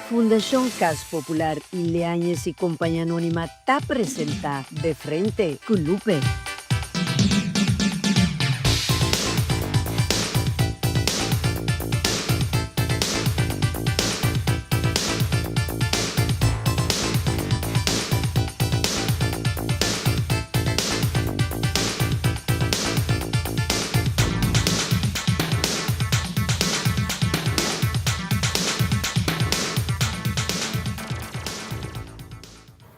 Fundación Cas Popular Ileañez y Compañía Anónima ta presenta De Frente con Lupe.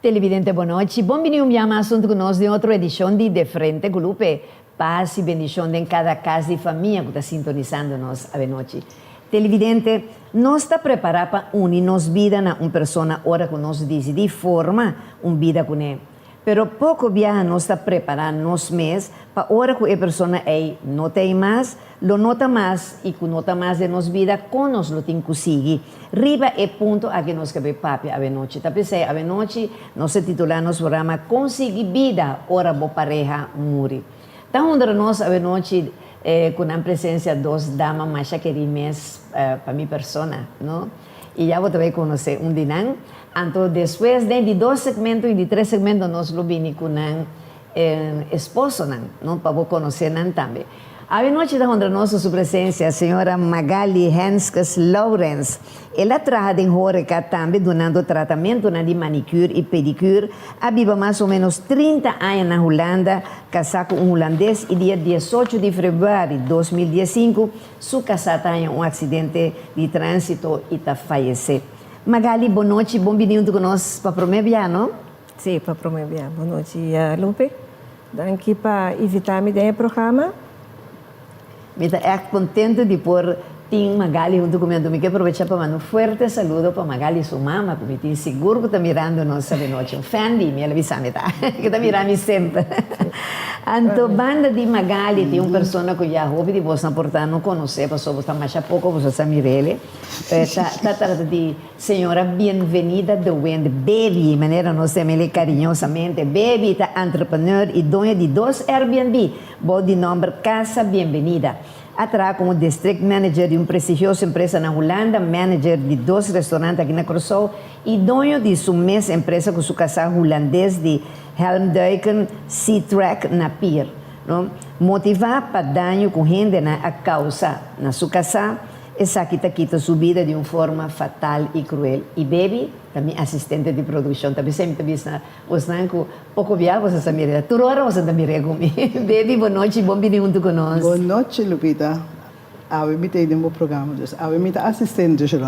Televidente, boa noite. Bom-vindo a assunto conosco de outra edição de Frente com Lupe. Paz e bendição em cada casa e família que está sintonizando-nos a noite. Televidente, nós está preparado para unir nos vida na uma pessoa ora que nós decidimos formar uma vida com ele. Pero pouco viaja nós está preparado nos mês para ora que a pessoa não tem mais, lo nota mais e que nota mais de nos vida com nós lo tem conseguir. Riba é ponto a que nós queremos papi a noite. Tá pensei a noite nós se titular nosso programa conseguir vida ora bo pareja muri. Tá onde nós a noite com a presença dos damas mais queridas para minha persona, não? E já vou também conhecer dinam. Então, depois de 2 segmentos e de 3 segmentos, nós lo vini com esposo, não? Para conhecer também. A noite da onde nossa sua presença, a senhora Magali Henskes Lawrence. Ela trabalha em Horeca também, dando tratamento de manicure e pedicure. Vive mais ou menos 30 anos na Holanda, casada com um holandês, e dia 18 de fevereiro de 2015, sua casada em acidente de trânsito e faleceu. Magali, boa noite, bem-vindo conosco para o primeiro ano. Sim, para o primeiro ano. Boa noite, Lupe. Danke para invitar-me no programa. Me estou contente de pôr Magali junto comigo. Me quero aproveitar para mandar um forte saludo para Magali e sua mãe, que me tem seguro que está mirando nós essa noite. Um fan de mim, ela avisa-me, tá? Que está mirando sempre. Então, banda de Magali tem uma pessoa que já ouve de você, portanto, não conhece, porque você está mais a pouco, você está mirando. Está tratando de senhora bem-vinda do Wendy Baby, maneira nós chamamos carinhosamente. Baby está entrepreneur e dona de 2 Airbnb, bom de nome Casa Bem-vinda. Atrás como District Manager de uma prestigiosa empresa na Holanda, manager de 2 restaurantes aqui na Curaçao e dono de sua mesma empresa com sua casa holandês de Helmduiken Sea-Track na Pier. Não? Motivar para dano com gente na causa na sua casa, essa quita sua vida de uma forma fatal e cruel. E Baby, também assistente de produção, também sempre visto você pouco viaja, você está mirando. Toda hora você está mirando comigo. Baby, boa noite, bom-vindo junto conosco. Boa noite, Lupita. Eu me tenho no programa, eu me assistente, eu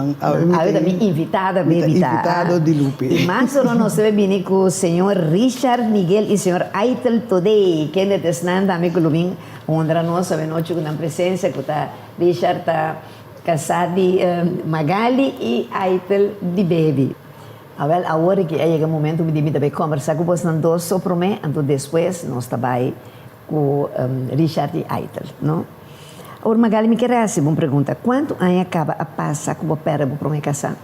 também invitada, invitado de Lupe. Mas nós vamos com o senhor Richard Miguel e o senhor Aitel Today, que estão também com o Lubin, onde nós a noite com a presença, que Richard está casado de Magali e Aitel de Baby. Agora que chega o momento de me conversar com vocês dois sobre mim, então depois nós também com Richard e Aitel, não? Agora, Magali, me quer fazer uma pergunta. Quanto anos acaba a passar com o pera para me casar?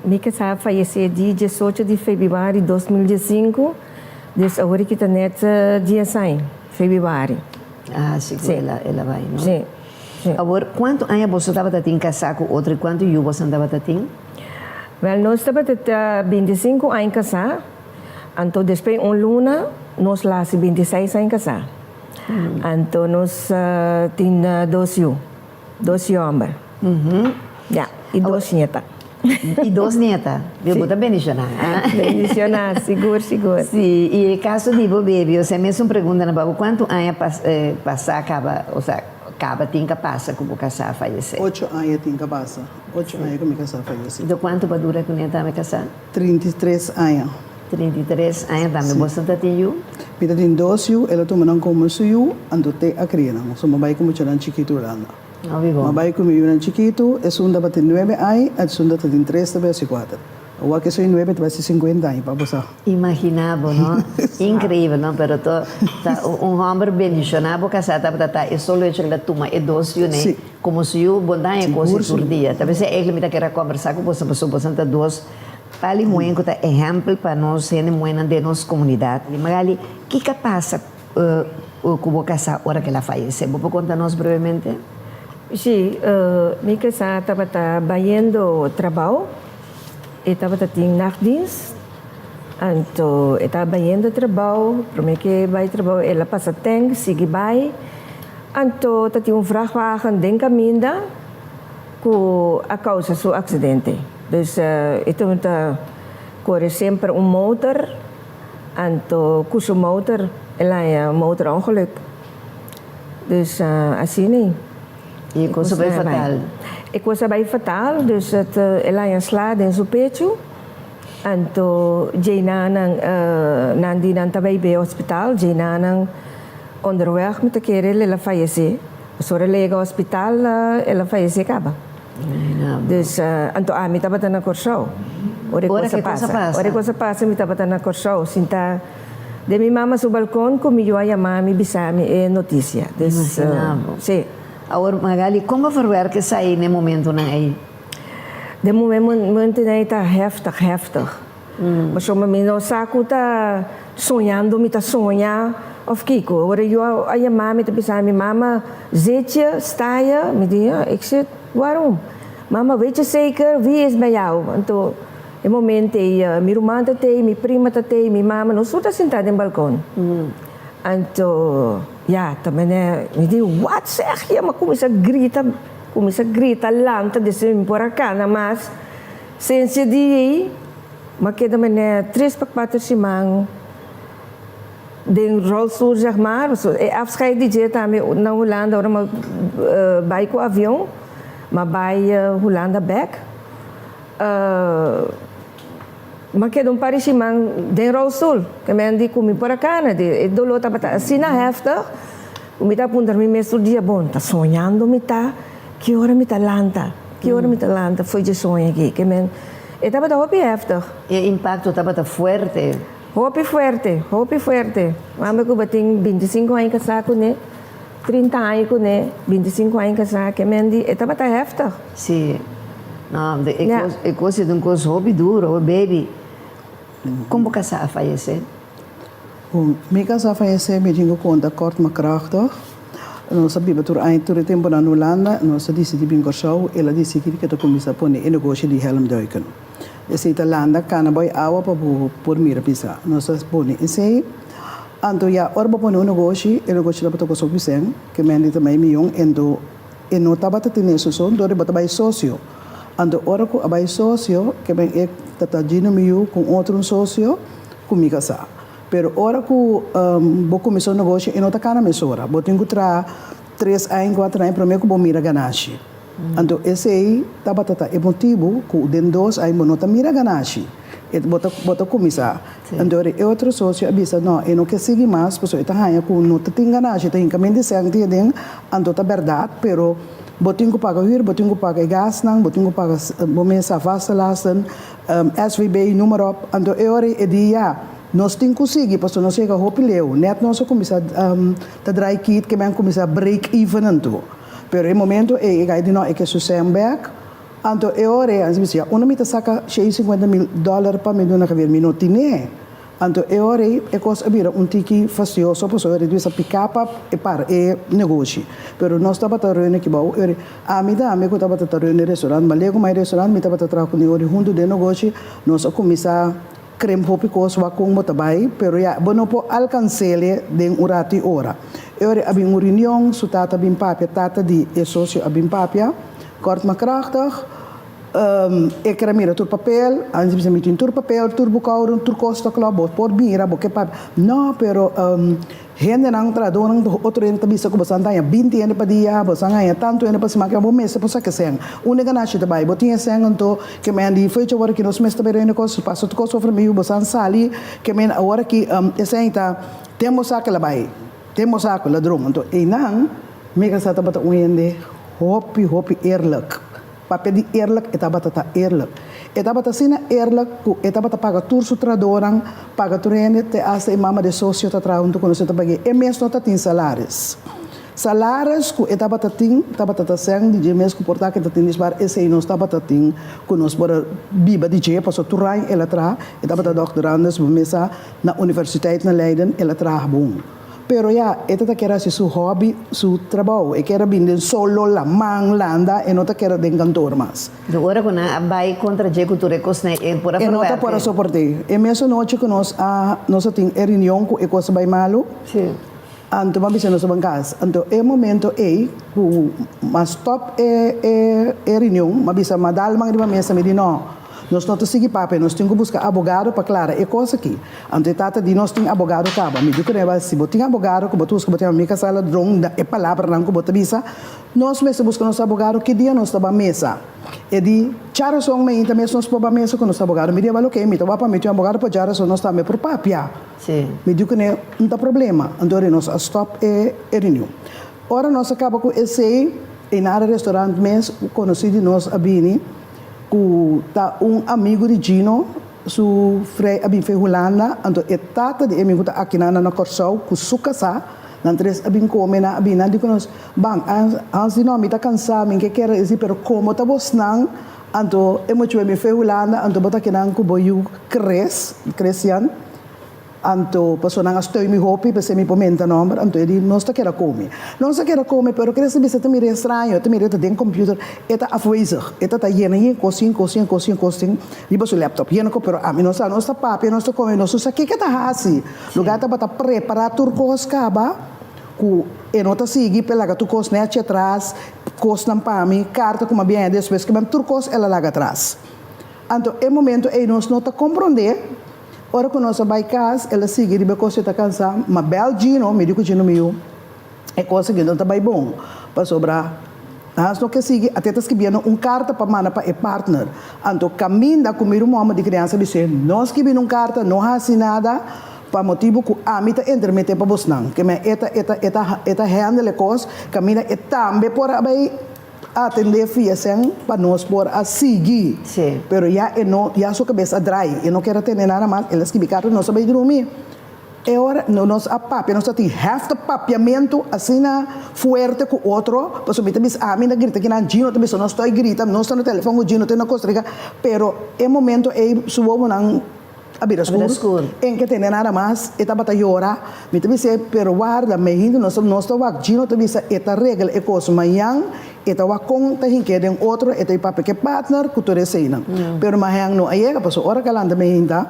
Me casar faleceu dia 18 de fevereiro de 2015, desde agora que está nesse dia 100, fevereiro. Ah, sim, ela vai, não? Sim. Agora, quanto anos você estava a casar com outro e quanto você estava a nós estávamos 25 anos casados, então depois de luna, nós lá 26 anos casados. Então nós temos 12 homens. Já, e 2 nietas. E 2 nietas? Deus está bendicionar. Bendicionar, seguro. Sim, e caso de Baby, você mesmo pergunta na Babu, quanto anos passar acaba, ou seja, tem que passar com o casar falecer? 8 anos tem que passar. 8 anos que me casar falecer. Então quanto para durar que você vai casar? 33 anos. 33 anos também. Você está tendo? Eu tenho 2 anos, ela toma como suyo, ando te a criança. So mabay como tiran chiquito lang. Mabay como yun chiquito, é sunda para ter 9 anos, é sunda para ter 3 para ter 4. O que soy 9 para ter 50 anos para passar. Imaginava, não? Incrível, não? Pero homem bendicionado casado para estar, é só o que ela toma, é 2 anos, né? Como suyo, bondade é coisa por dia. Talvez é que me quer conversar com você, mas você está 2 Pali muito é exemplo para nós ser muito de nossa comunidade. Magali, o que passa com o casal hora que ela falece? Você pode contar-nos brevemente? Sí, mi casa estaba trabajando trabajo, estaba en nachtdienst. Então, estava indo trabalho, para mim que vai trabalho, ela passa tempo, sigue vai. Então, tinha um vrachtwagen dentro caminho com a causa do acidente. Dus, então, corre sempre motor, então, com o motor, ela é um motor ongeluk. Dus, assim, né? E a coisa vai fatal? A coisa vai fatal, dus, ela é enslada em seu peito. Anto Jaina nandi nanta bij hospital Jaina nang onderweg met de kerel ela falece. Sora lega hospital ela falece acaba. Dus anto mi taba na corso. Ora cosa passa. Ora cosa passa mi taba na corso. Sinta de mi mama su balcón comigo a mami bisami e notícia. Dus sim. Agora Magali, como foi que saí no momento na aí? De momento está heftig. Mas o menino saco está sonhando, me está sonhando. Of Kiko, ora eu a mama está pensando, minha mama zetje, staia, me diz, ik zeg, waarom? Mama, weet je zeker, wie is bij jou? Então, no momento, minha irmã está aí, minha prima está aí, minha mama, nós estamos sentados no balcão. Então, ja, também me diz, what zeg je? Maar começa a gritar lanta desse por acá, mas sem se dizer, mas que também é 3 para 4 semanas de rolstoel, zeg maar. Afscheid die também na Holanda, ora maar bij com avião, maar bij Holanda back. Maar que não parece man de rolstoel, que me andi comigo por acá, né? De dolor tá assim na heftig. O me tá apontando me mesmo dia bom, tá sonhando me tá. Que hora me talanta? Que hora me talanta? Foi de sonho aqui. Que men, estava da hopi heftig. E o impacto estava forte. Hopi forte. Mama que bating 25 anos casado né, 30 anos né, 25 anos casado. Que men di, estava da heftig. Sim. Não, é coisa de coisa hobby duro, baby. Como casar a falecer? Meu casar a falecer, me digo conta kort maar krachtig. Nós sabíamos que durante o tempo na Holanda, nós decidimos bem corção, ela disse que kita começa a pôr em negócio de helm duiken. Esse Holanda cana boy água para por mira pisa. Nós põe esse, então já orba pôr um negócio da para tocar sobre sen, que me andi também milhão, então e não estava tendo isso só, então bota vai sócio. Então ora com vai sócio, que me é tata dino milhão com outro sócio, comigo sa. Pero ora que vou começar o negócio, eu não estou na mesura. Vou ter que trazer 3 anos, 4 anos para mim que vou mirar ganância. Então, esse aí é motivo que dentro de 2 anos não está mirar ganância. Vou começar. Então, é outro sócio avisa, não, eu não quero seguir mais, porque eu estou não tem ganância, tem caminho de sangue, então é verdade, pero vou ter que pagar huur, vou ter que pagar gás, vou ter que pagar momento vaste lasten, SVB, noem maar op. Então, é dia. Nós temos que conseguir, porque nós chegamos a hopileio. Net nós começamos a draaien kit, que vamos começar a break even então. Pero no momento eu ga de nós que sucede back. Então eu ore, às vezes, uma mita saca $50,000 para me donar que ver não tinha. Então eu ore, é coisa abrir tiki fastioso, porque eu reduz a pick up e para negócio. Pero nós estava trabalhando aqui bom, eu a mim da amigo estava trabalhando no restaurante, mas lego mais restaurante, me estava trabalhando com o junto de negócio, nós começar creme hopi kos wa kung mo tabay pero ya bono po alcancele den urati ora ore abing reunião su tata bin papia tata di e socio abin papia kort maar krachtig ik krijg meer tur papel antes bisa mitin tur papel tur bukaurun tur costa club por bira bo que pap no pero gente nang trado nang outro ente bisa ko basanta ya 20 ene pa dia basanga ya tanto ene pa se makia bo mesa po sa que sen une ganache de bai botinha sen então que me andi foi chawar que nos mesta bere ene cos passo to cos sofre meio basan sali que me agora que essa temos aquela bai temos aquela ladrão então e nang mega sa tabata uende hopi eerlijk papel di eerlijk etabata eerlijk etabata sina eerlijk ku etabata paga turso tradorang paga turene te asa mama de socio ta traunto quando se tabagi e mesmo ta tin salários ku etabata tin tabata ta sang di mes ku porta que ta tin bar esse não tabata tin ku nos bora biba di je passo turai ela tra etabata doctorandas mesa na universiteit na Leiden ela tra bom Pero ya, esta te queda su hobby, su trabajo. E queda bien solo la man, landa, e no te queda de cantor más. Agora, quando vai contra a cultura, por E não está para suportar. E mesmo noite que nós temos reunião com a coisa bem malo. Sim. Então, vamos dizer, nós vamos em casa. Então, é momento mas top reunião, mas bisa madal mang riba mesa me di não. Nós não temos que papai, nós temos que buscar advogado para clara é coisa aqui. Então, tata de nós tem advogado caba. Me digo que não se botar advogado, que botus que botar a minha sala drong é palavra não que botar bisa. Nós mesmo buscamos nosso advogado que dia nós estava mesa. E de chara song me também nós para mesa com nosso advogado. Me dia valo que me tava para meter advogado para chara song nós também por papia. Sim. Me digo que não tem problema. Então, nós stop e reunião. Ora nós acaba com esse em área restaurante mês conhecido nós abini tá amigo de Gino su frei abin fe Holanda então etata de amigo tá aqui na Corsau com suca sa nan tres abin come na abin di nós bang ans di nome tá cansado me que quer dizer pero como tá vos não então é muito bem fe Holanda então bota que não com boiu crescian anto passou na estou me hopi para se me pomenta nome anto ele não está queira comer pero cresce bisa te mira estranho te mira tem computer eta afwezig eta tá llena em cozinha e passo laptop llena pero a mim não está papi não está comendo não está que tá assim lugar tá para preparar turcos caba ku e não tá seguir pela tu cos né atrás cos não para mim carta como bem depois que turcos ela lá atrás anto é momento e nós não tá compreender. Ora quando nós vai casa, ela sigue de beco se tá cansada, mas bel Gino, me digo Gino meu, é coisa que não tá bem bom para sobrar. Nós não quer seguir, até que viendo carta para mana para partner. Então caminha com meu irmão de criança dizer, nós que vindo carta, não há assim nada para motivo que a mim tá intermeter para vos não, que me eta handle coisa, caminha e também por aí atender fiação para nós por a seguir. Sim. Pero já sua cabeça dry, eu não quero ter nada mais, elas que bicaram não sabem dormir. É hora, nós a papia, nós temos half de papiamento assim na forte com outro, para subir também a mim na grita que na Gino também nós estou gritando, nós estamos no telefone com Gino, tem na Costa Rica, pero é momento subo não abrir escuro, em que tem nada mais, eta bata llora, me também se pero guarda, me indo nós estamos Gino também se eta regra é coisa manhã eta wa conta que den outro eta papai que partner cultura seina pero mahang no aí passou hora calanda me ainda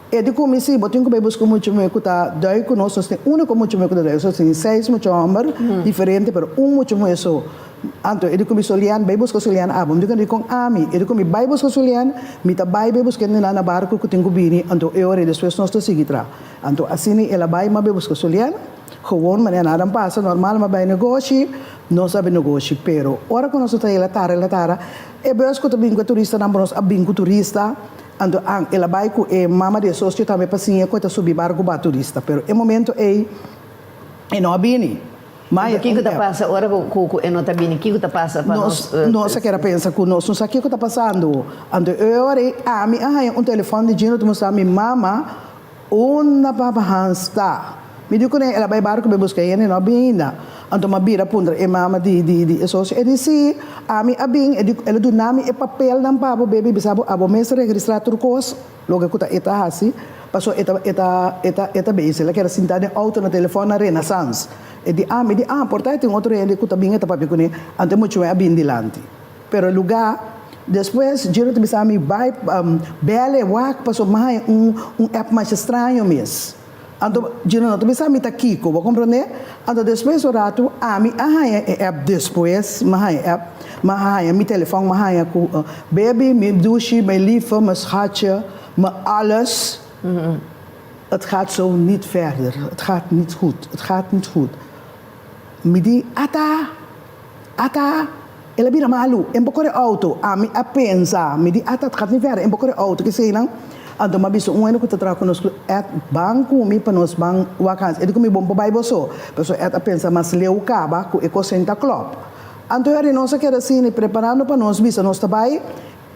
e de como se botinho que busco muito me cuta dai com nós tem único muito me cuta isso tem 6 muito amor diferente pero muito me isso anto e de como solian vai busco solian abom de com ami e de como vai busco solian me tá vai busco na barco que tenho bini anto e ora depois nós to seguir anto assim ela vai mas busco solian gewoon maneira nada passa normal mas vai negócio não sabe negócio pero ora quando nós está ela e busco também com turista não nós abim com turista ando ela vai com mama de sócio também passinha com subir barco para turista pero é momento e não abini mas o que está passando agora com não está bem o que está passando para nós quer pensar com nós não sabe o que está passando ando eu ora a mim telefone de Gino tu mostrar minha mama uma papa está me digo que ela vai barco para buscar ele não bem ainda então uma bira pundra e mama de sócio e disse a mim abing ela do nome e papel não pabo bebê bisabo abo mês registrar turcos logo que está assim passou eta base ela quer sentar no auto no telefone na Renaissance e de portanto tem outro ele que também está papi com ele então muito é bem dilante pero lugar depois Gino te sabe vai bele wak passou mais app mais estranho mesmo então Gino não te sabe tá Kiko vou compreender então depois o rato ami app depois mahaya mi telefone mahaya com baby mi douche mi lieve mi schatje mi alles het gaat zo niet verder het gaat niet goed me di ata ela vira malu em bocore auto a pensa me di ata het gaat niet verder em bocore auto que sei não então mas biso ano que tra conosco at banco mi para nós banco vacances ele comi bom para bairro só pessoa a pensa mas leu caba com eco Santa Club então era nós que era assim preparando para nós biso nós trabalho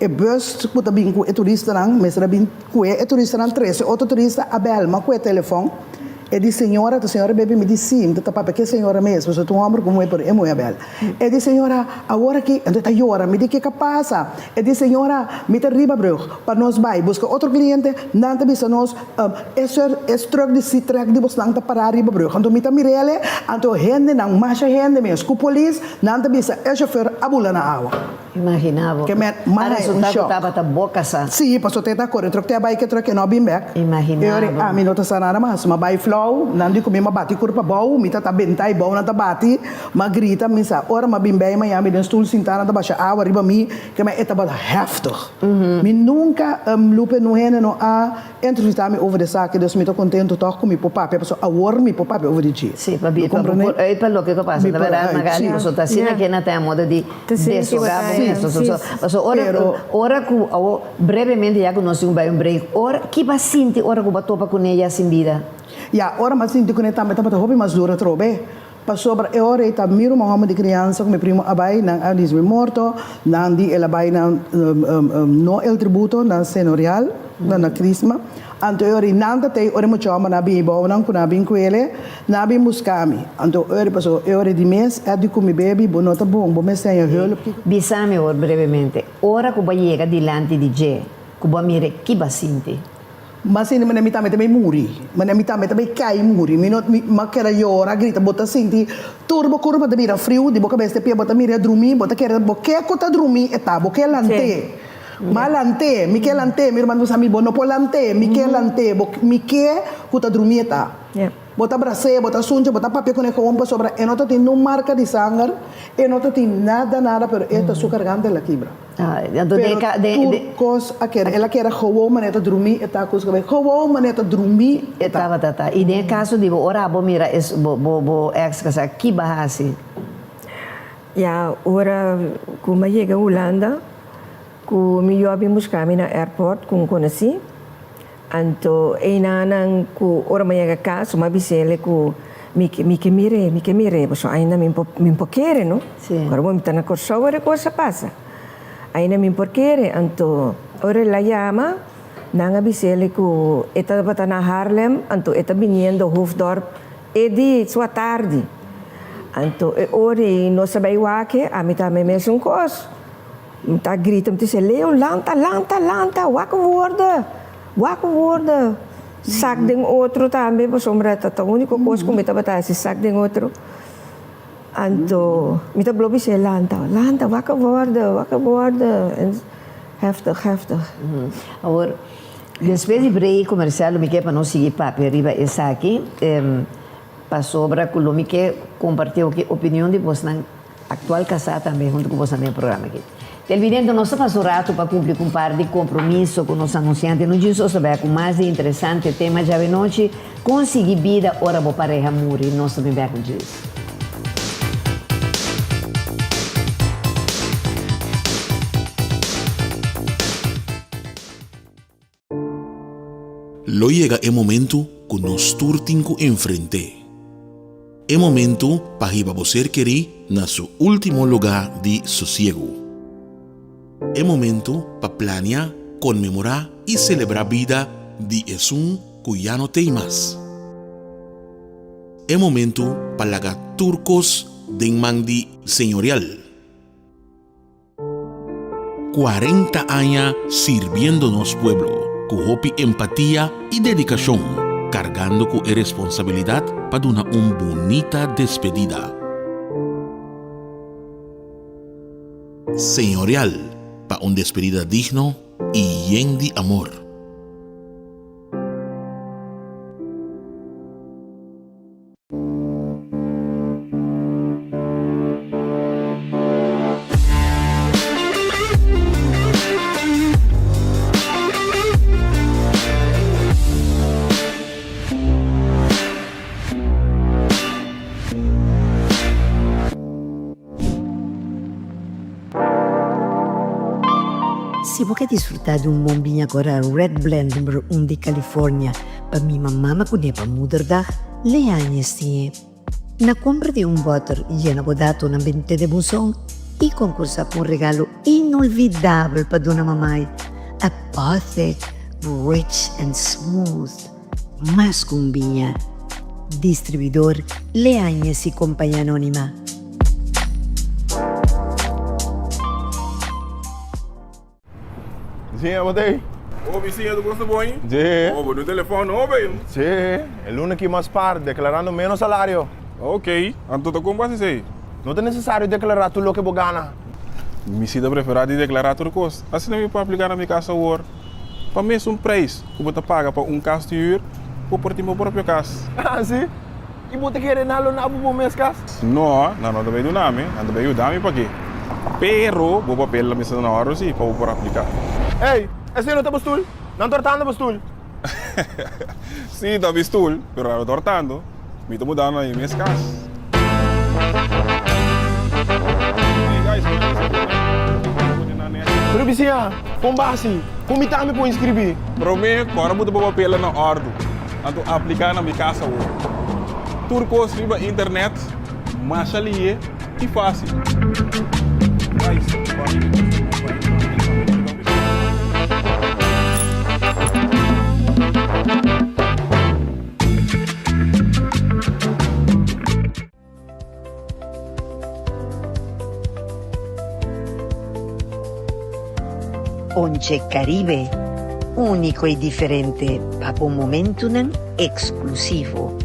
e bus puta bem com o turista não mas era bem com o turista não 13 outro turista a belma com o telefone E di senhora baby me disse sim, tá papai que senhora mesmo, se tu homem como é por é muito bela. E di senhora agora que então tá llora, me diz que passa. E di senhora me tá riba bro, para nós vai busca outro cliente, não tá bisa nós esse truck de citrac de bos não tá para riba bro. Quando me tá mirele, então rende não marcha rende mesmo, com police, não tá bisa é chauffeur abula na água. Imaginava. Que me resultado estava a boca sa. Sim, passou até tá correndo, troque a bike troque não bem back. Imaginava. Me nota sanara mas vai flow, não digo me bati curva bom, me tá bentai bom, não tá bati, mas grita me sa, ora ma bem bem, mas me den stoel sentana tá baixa água riba mi, que me é tava heftig. Me nunca lupe no hene no a entrevistar me over de zaken, dus me tô contento toch com me papai, pessoa a war me papai over de chi. Sì, papi, per lo che passa, la verità magari posso tassina che nata a modo di ora brevemente já que nós temos um break, ora que vai sentir ora que vai topar com ela assim vida. Ja, ora mas sinto que neta me tá hobby mas dura trobe. Passou para ora eta miro uma de criança com meu primo abai nang adis me morto, nang di ela bai nang no el tributo nang senorial, na crisma. Anto ori nanta te ori mo chama na bi bo nang kuna bin kwele na bi muskami. Anto ori passou ori di mes adi com mi baby bonota bom mes sem hulp. Bisame ora brevemente. Ora que vai chegar dilante di je, que vai mire que vai sentir. Mas ini menamita também muri, menamita também cai muri, minut makera yora grita bota sinti turbo curva de mira frio de boca beste pia bota mira drumi bota quer boque cota drumi eta boque lante malante mi que lante mi irmão sami bono polante mi que lante mi que cota drumi eta bota brase bota sunja bota papel com compa sobra e nota tem não marca de sangue e nota tem nada pero esta açúcar grande la quibra. Turcos aquela ela que era gewoon maneta dormir eta coisa que gewoon maneta dormir eta tá e nem caso digo ora bo mira es bo ex casa que bahasi ya ora como chega a Holanda com me eu abimos caminho na airport com conheci anto einanang ku ora maya caso ma bisele ku mi che mire so ainda mi pokere no ora mo mitana corso ora cosa passa ainda mi pokere anto ora la llama nanga bisele ku eta batana Harlem anto eta viniendo Hoofddorp e di sua tarde anto e ora no sabai wake a mita me mesmo cos tá grita me disse leo lanta waka worden. Sak ding outro também, por sombra tá o único coisa que me tava tá esse sak ding outro. Anto, me tá blobi se lanta, waka worden. Heftig. Agora, depois de break comercial, me quer para não seguir papo arriba essa aqui, para sobra com o me quer compartilhar a opinião de você na atual casada também junto com você no programa aqui. Televidente, nós fazemos um rato para cumprir com um par de compromisso com os anunciantes. Não diz só com mais interessante tema já de noite, conseguir vida, ora vou pareja morrer. Nós também vamos disso. Lo llega el momento que nos turtinco enfrente. El momento para que você querer na su último lugar de sosiego. É momento para planear, conmemorar e celebrar a vida de Jesús que já não tem mais. É momento para lagar turcos de mandi senhorial. 40 años sirviendo nos pueblo, con hopi empatía y dedicación, cargando con responsabilidad para una bonita despedida. Señorial, para una despedida digno y lleno de amor. Si vos querés disfrutar de un bombinha agora Red Blend número 1 de Califórnia, para minha mamãe que para Moederdag, le años tiene. Na compra de un butter llena bodato na ambiente de buzón y concursa con un regalo inolvidable para dona mamãe. A perfect, rich and smooth. Mas cumbinha, Distribuidor Leáñez y Compañía Anónima. Sim, eu botei. Ô, vizinha, tu gosta bom, hein? Sim. Ô, no telefone, ô, bem. Sim, el lunes que mais par, declarando menos salário. Ok, então como vai ser? Não é necessário declarar tudo o que você ganha. Me sinto preferado de declarar tudo custo. Assim não me pode aplicar na minha casa hoje. Para mim é um preço que você paga para caso de ir, ou por ti meu próprio caso. Ah, sim? E você quer nalo na pro mês caso? Não, não também do nome, não também o dame para quê? Pero, vou papel na mesa na hora sim, para por aplicar. Ei, esse não tá bastul? Não tortando bastul? Sim, tá bastul, pero agora tortando, me tô mudando aí minhas casas. Pero Bisia, com base, como me tá me por inscrever? Para mim, agora vou botar papel na ordem, então aplicar na minha casa hoje. Tudo que escreva internet, mais ali e fácil. Onche Caribe, único y diferente, para un momento exclusivo.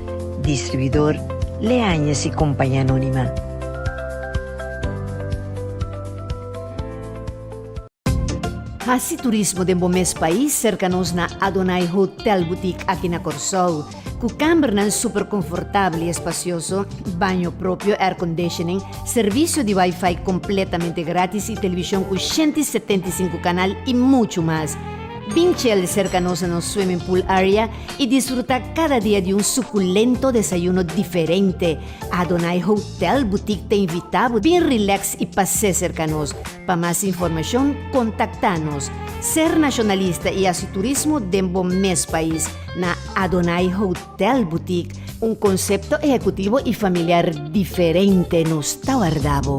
Distribuidor Leáñez y Compañía Anónima. Hasi turismo de mes país cercanos na Adonai Hotel Boutique aqui na Corsol. Com câmara super confortável e espacioso, banho próprio, air conditioning, serviço de Wi-Fi completamente grátis e televisão com 175 canal e muito mais. Vinchel cercanos no swimming pool area e disfruta cada dia de um suculento desayuno diferente. Adonai Hotel Boutique te invitamos, bem relax e passe cercanos. Para mais informação, contacta-nos. Ser nacionalista e assim turismo dentro mes país na Adonai Hotel Boutique, um conceito executivo e familiar diferente nos Tauardabo.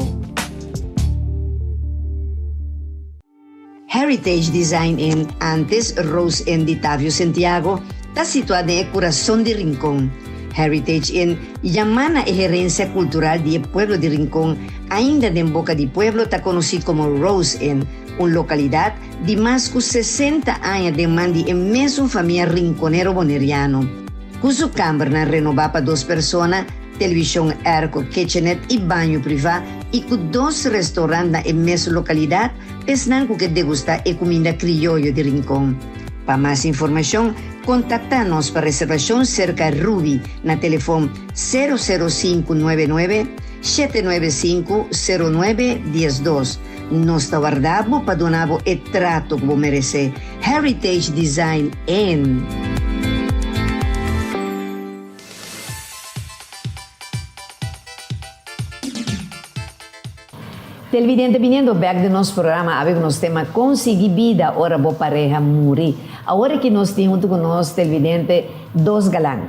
Heritage Design in antes Rose Inn de Tavio Santiago está situada en el corazón de Rincón. Heritage Inn llamana a gerencia cultural del pueblo de Rincón, ainda en boca de pueblo está conocido como Rose Inn, una localidad de más de 60 años de mandi en mesmo familia rinconero boneriano. Con su cámara renovada para 2 personas, televisión airco, kitchenette y baño privado y con 2 restaurantes en mesma localidad, pesnan que degustar a comida criollo de Rincón. Para más información, contacta-nos para reservación cerca de Ruby na teléfono 00599 795 0912. Nos guardamos para donar o trato que merece. Heritage Design Inn. Televidente, viniendo back de nosso programa, había unos temas, conseguir vida, ahora vos pareja morir. Ahora que nos tiene junto con nosotros, televidente, 2 galán.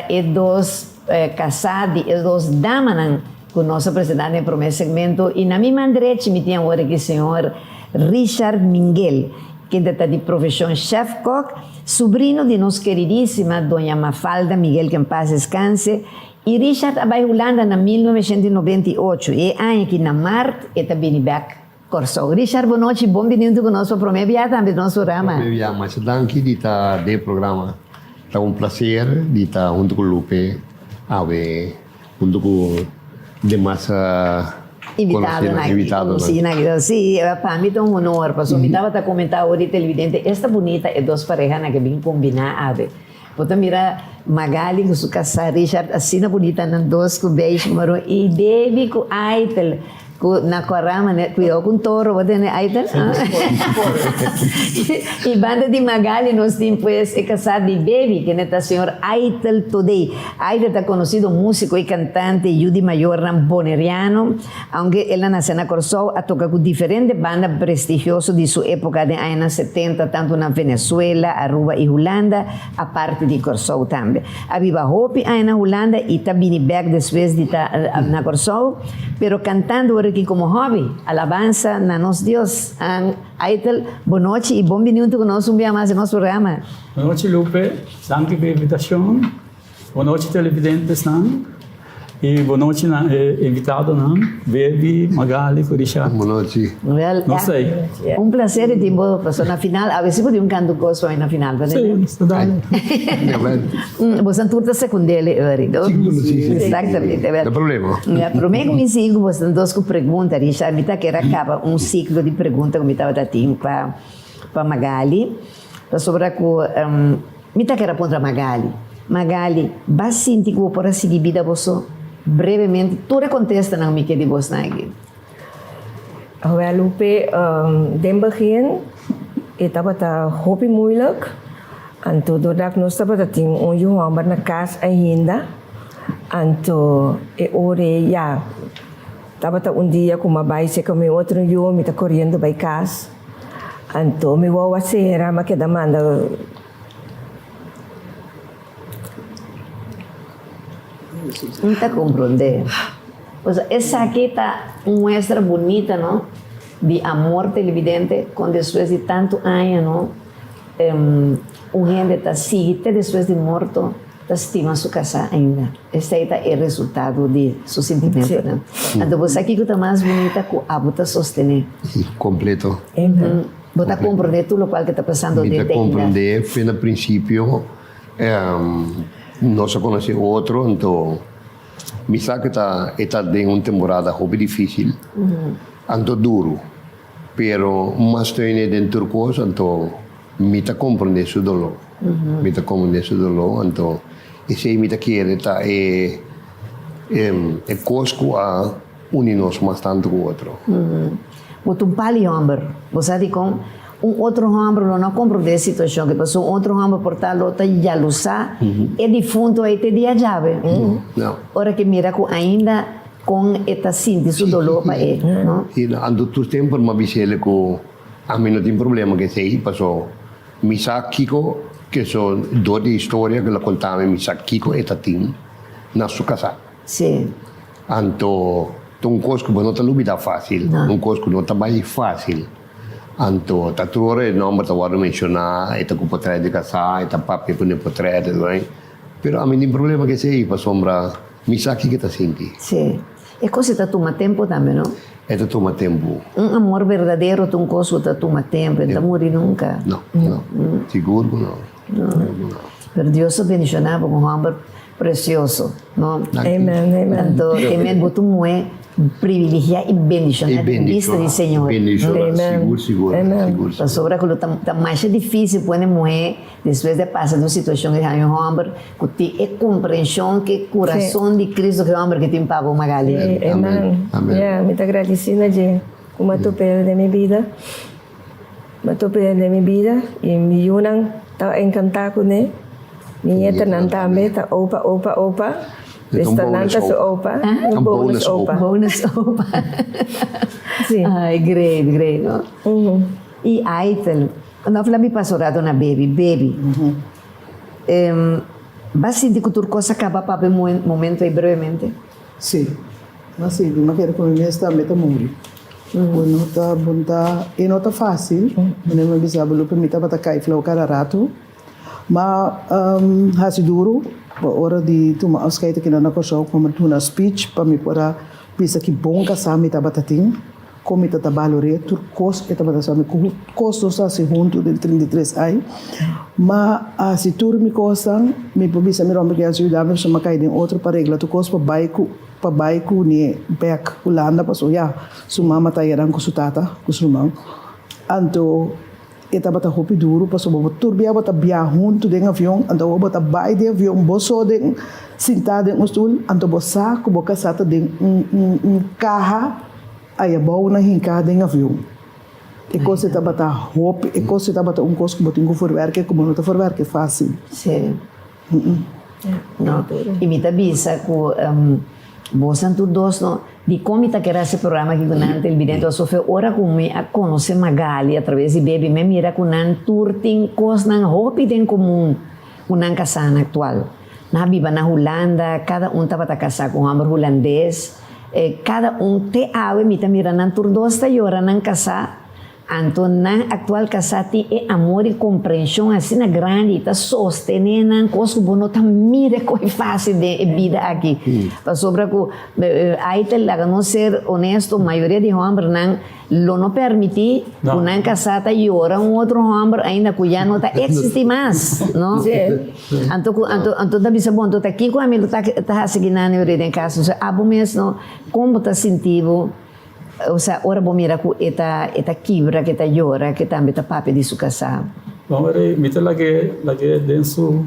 Es 2 casados, es 2 damas con nuestro presidente en el primer segmento. Y na misma derecha me tiene ahora que el señor Richard Minguel, que está de profesión chef cook, sobrino de nos queridísima doña Mafalda Miguel, que en paz descanse. E Richard vai Holanda em 1998. E aí aqui na Marte, está bem back Corsol. Richard, boa noite, bem-vindo conosco para o primeiro viagem do nosso programa. Primeiro viagem, mas danke de estar de programa. É um prazer de estar junto com o Lupe, junto com demais invitado. Sim, para mim é um honor. Para mim estava a comentar hoje, televidente, esta bonita é 2 parejas que bem combinadas. Você mira Magali com sua casa, Richard, assim na bonita, nas 2 com beijo, e Baby com Aitel, na corama, né? Cuidado com touro, você né, Aitel? E banda de Magali, nós temos, pues, a casa de Baby, que é o senhor Aitel Today. Aitel está conhecido músico e cantante, Judy Mayor, boneriano, aunque ela nasceu na Corsol, a tocar com diferentes bandas prestigiosas de sua época de anos 70, tanto na Venezuela, Aruba e Holanda, a parte de Corsol também. A Viva Hope aí na Holanda e também back depois de estar na Corsol, pero cantando aqui como hobby, alabanza na nosso Deus. Aitel, boa noite e bom-vindo conosco um dia mais em nosso programa. Boa noite, Lupe. Danke pela invitação. Boa noite, televidentes, não? E boa noite, invitado, não? Baby, Magali, Kurisha. Boa noite. Well, Não sei. Un piacere di passare na final. Avessi potuto un canto coso na final, Sim, estudando. Você não turta secundária, verido? Exatamente, Não verdade. problema. Para mim, como sigo, você não dos perguntas, Richard, me tá que acaba ciclo de perguntas que me estava dando para Magali, para sobre que me tá que era contra Magali. Magali, vai sentir que vou por seguir vida você brevemente, tu contesta não me que de você aqui. Wel, Lupe, den begin, estava hopi moeilijk. En toen doordat ik nog stap dat ting onjongen maar na kas ainda. En toen ore ja, estava dia com uma bike com meu outro yo, me tá correndo by kas. En toen me wou wasera, mas que demanda. Não está compreendendo. O sea, esa aquí está muestra bonita, ¿no? De amor televidente, con después de tanto años, ¿no? Gente está sigue después de muerto, está estima su casa ainda. Este es el resultado de su sentimiento, ¿no? Entonces, aquí está más bonita que a vos sostener. Completo. Vos está comprender todo lo cual que está pasando Me desde comprender, foi no princípio, nós conhecemos outro, então, me sabe que está de uma temporada muito difícil, então duro, pero mas tenho dentro de coisa, então, me está compreender seu dolor, me está compreender seu dolor, então, esse me está querendo é cosco a unir-nos bastante com o outro. Você um pali homem, você diz com outro homem não compreende a situação que passou, outro homem por tal outra já lo sabe, é defunto aí te dia chave. Não. Ora que mira com ainda com esta síntese do dolor para ele, não? E ando todo tempo uma bisele com a mim não tem problema que sei passou. Me sabe Kiko que são duas histórias que ela contava me sabe Kiko e Tatim na sua casa. Sim. Anto um cosco não está lubida fácil, um cosco não está mais fácil. Anto tatrore nome tá agora mencionar, eta com portrait de casa, eta papi com portrait, não Pero a mim tem problema que sei para sombra, me sabe que tá senti. Sim. É coisa que toma tempo também, não? É toma tempo. Amor verdadeiro, um coisa que toma tempo, não morre nunca. Não. Seguro não. Pero Deus abençoava com um homem precioso, não? Amen. Então, também botou muito privilegiado e bendicionado em vista do Senhor. Seguro. Então, sobre aquilo está mais difícil para uma mulher, depois de passar uma situação que tem um homem, que tem a compreensão que o coração de Cristo que é o homem que tem para Magali. Amém. Yeah, muito agradecida de como tu pelo de minha vida. Tu pelo de minha vida e me unam, tá encantado com ele. Minha também tá opa. Restaurante su opa. Bonus opa. Bonus opa. Sim. Ai, great, no? E aí, quando eu falei pastorado na baby. Vai sentir que tudo coisa acaba para um momento aí brevemente? Sim. Mas sim, mas quero que me está meta muri. E não está fácil. Não me bisa belu permita para cair flow cada rato. Mas hasi duro. Ora di tuma auskeita que na coisa como tu na speech para me para bisa que bom que sami tá batatin como tá trabalho reto cos eta bata sami costo sa se junto del 33 ai ma a se tur mi cosan me bisa me rompe que ajuda me chama cai den outro para regla tu cos para baiku ni back Holanda paso ya su mama tá eran com su tata com su mão anto eta bata hopi duro paso bo turbia bata bia junto den avião ando bata bai de avião boso den sentado em stoel ando bosa ku boca sata den carro aí bom na hinca den avião e coisa eta bata hopi e coisa eta bata coisa que botinho forwerke como não tá forwerke fácil sim não e me tá bisa ku bosan tu dos no di come ta era esse programa que durante il vidente so fe ora come a conosce Magali através de baby me mira com nan turting cos nan hopi den comum unan casana actual na viva na Holanda cada tava ta casar com homem holandês cada te ave me ta mira nan tur dos ta yora nan casa Então, na atual casati é amor e compreensão assim na grande, tá sostenindo na coisa que não tá mira que fácil de vida aqui. Para sobre que aí te lá não ser honesto, a maioria de homens não permite que na casata llora outro homem ainda que já não tá existe mais, não? Então tá bisa bom, então aqui com a mim tá seguindo a neurite em casa, abo mesmo como tá sentindo. O sea, ora bom mira ku eta quebra que eta llora que também tá papi de su casa. Bom, mita lagi denso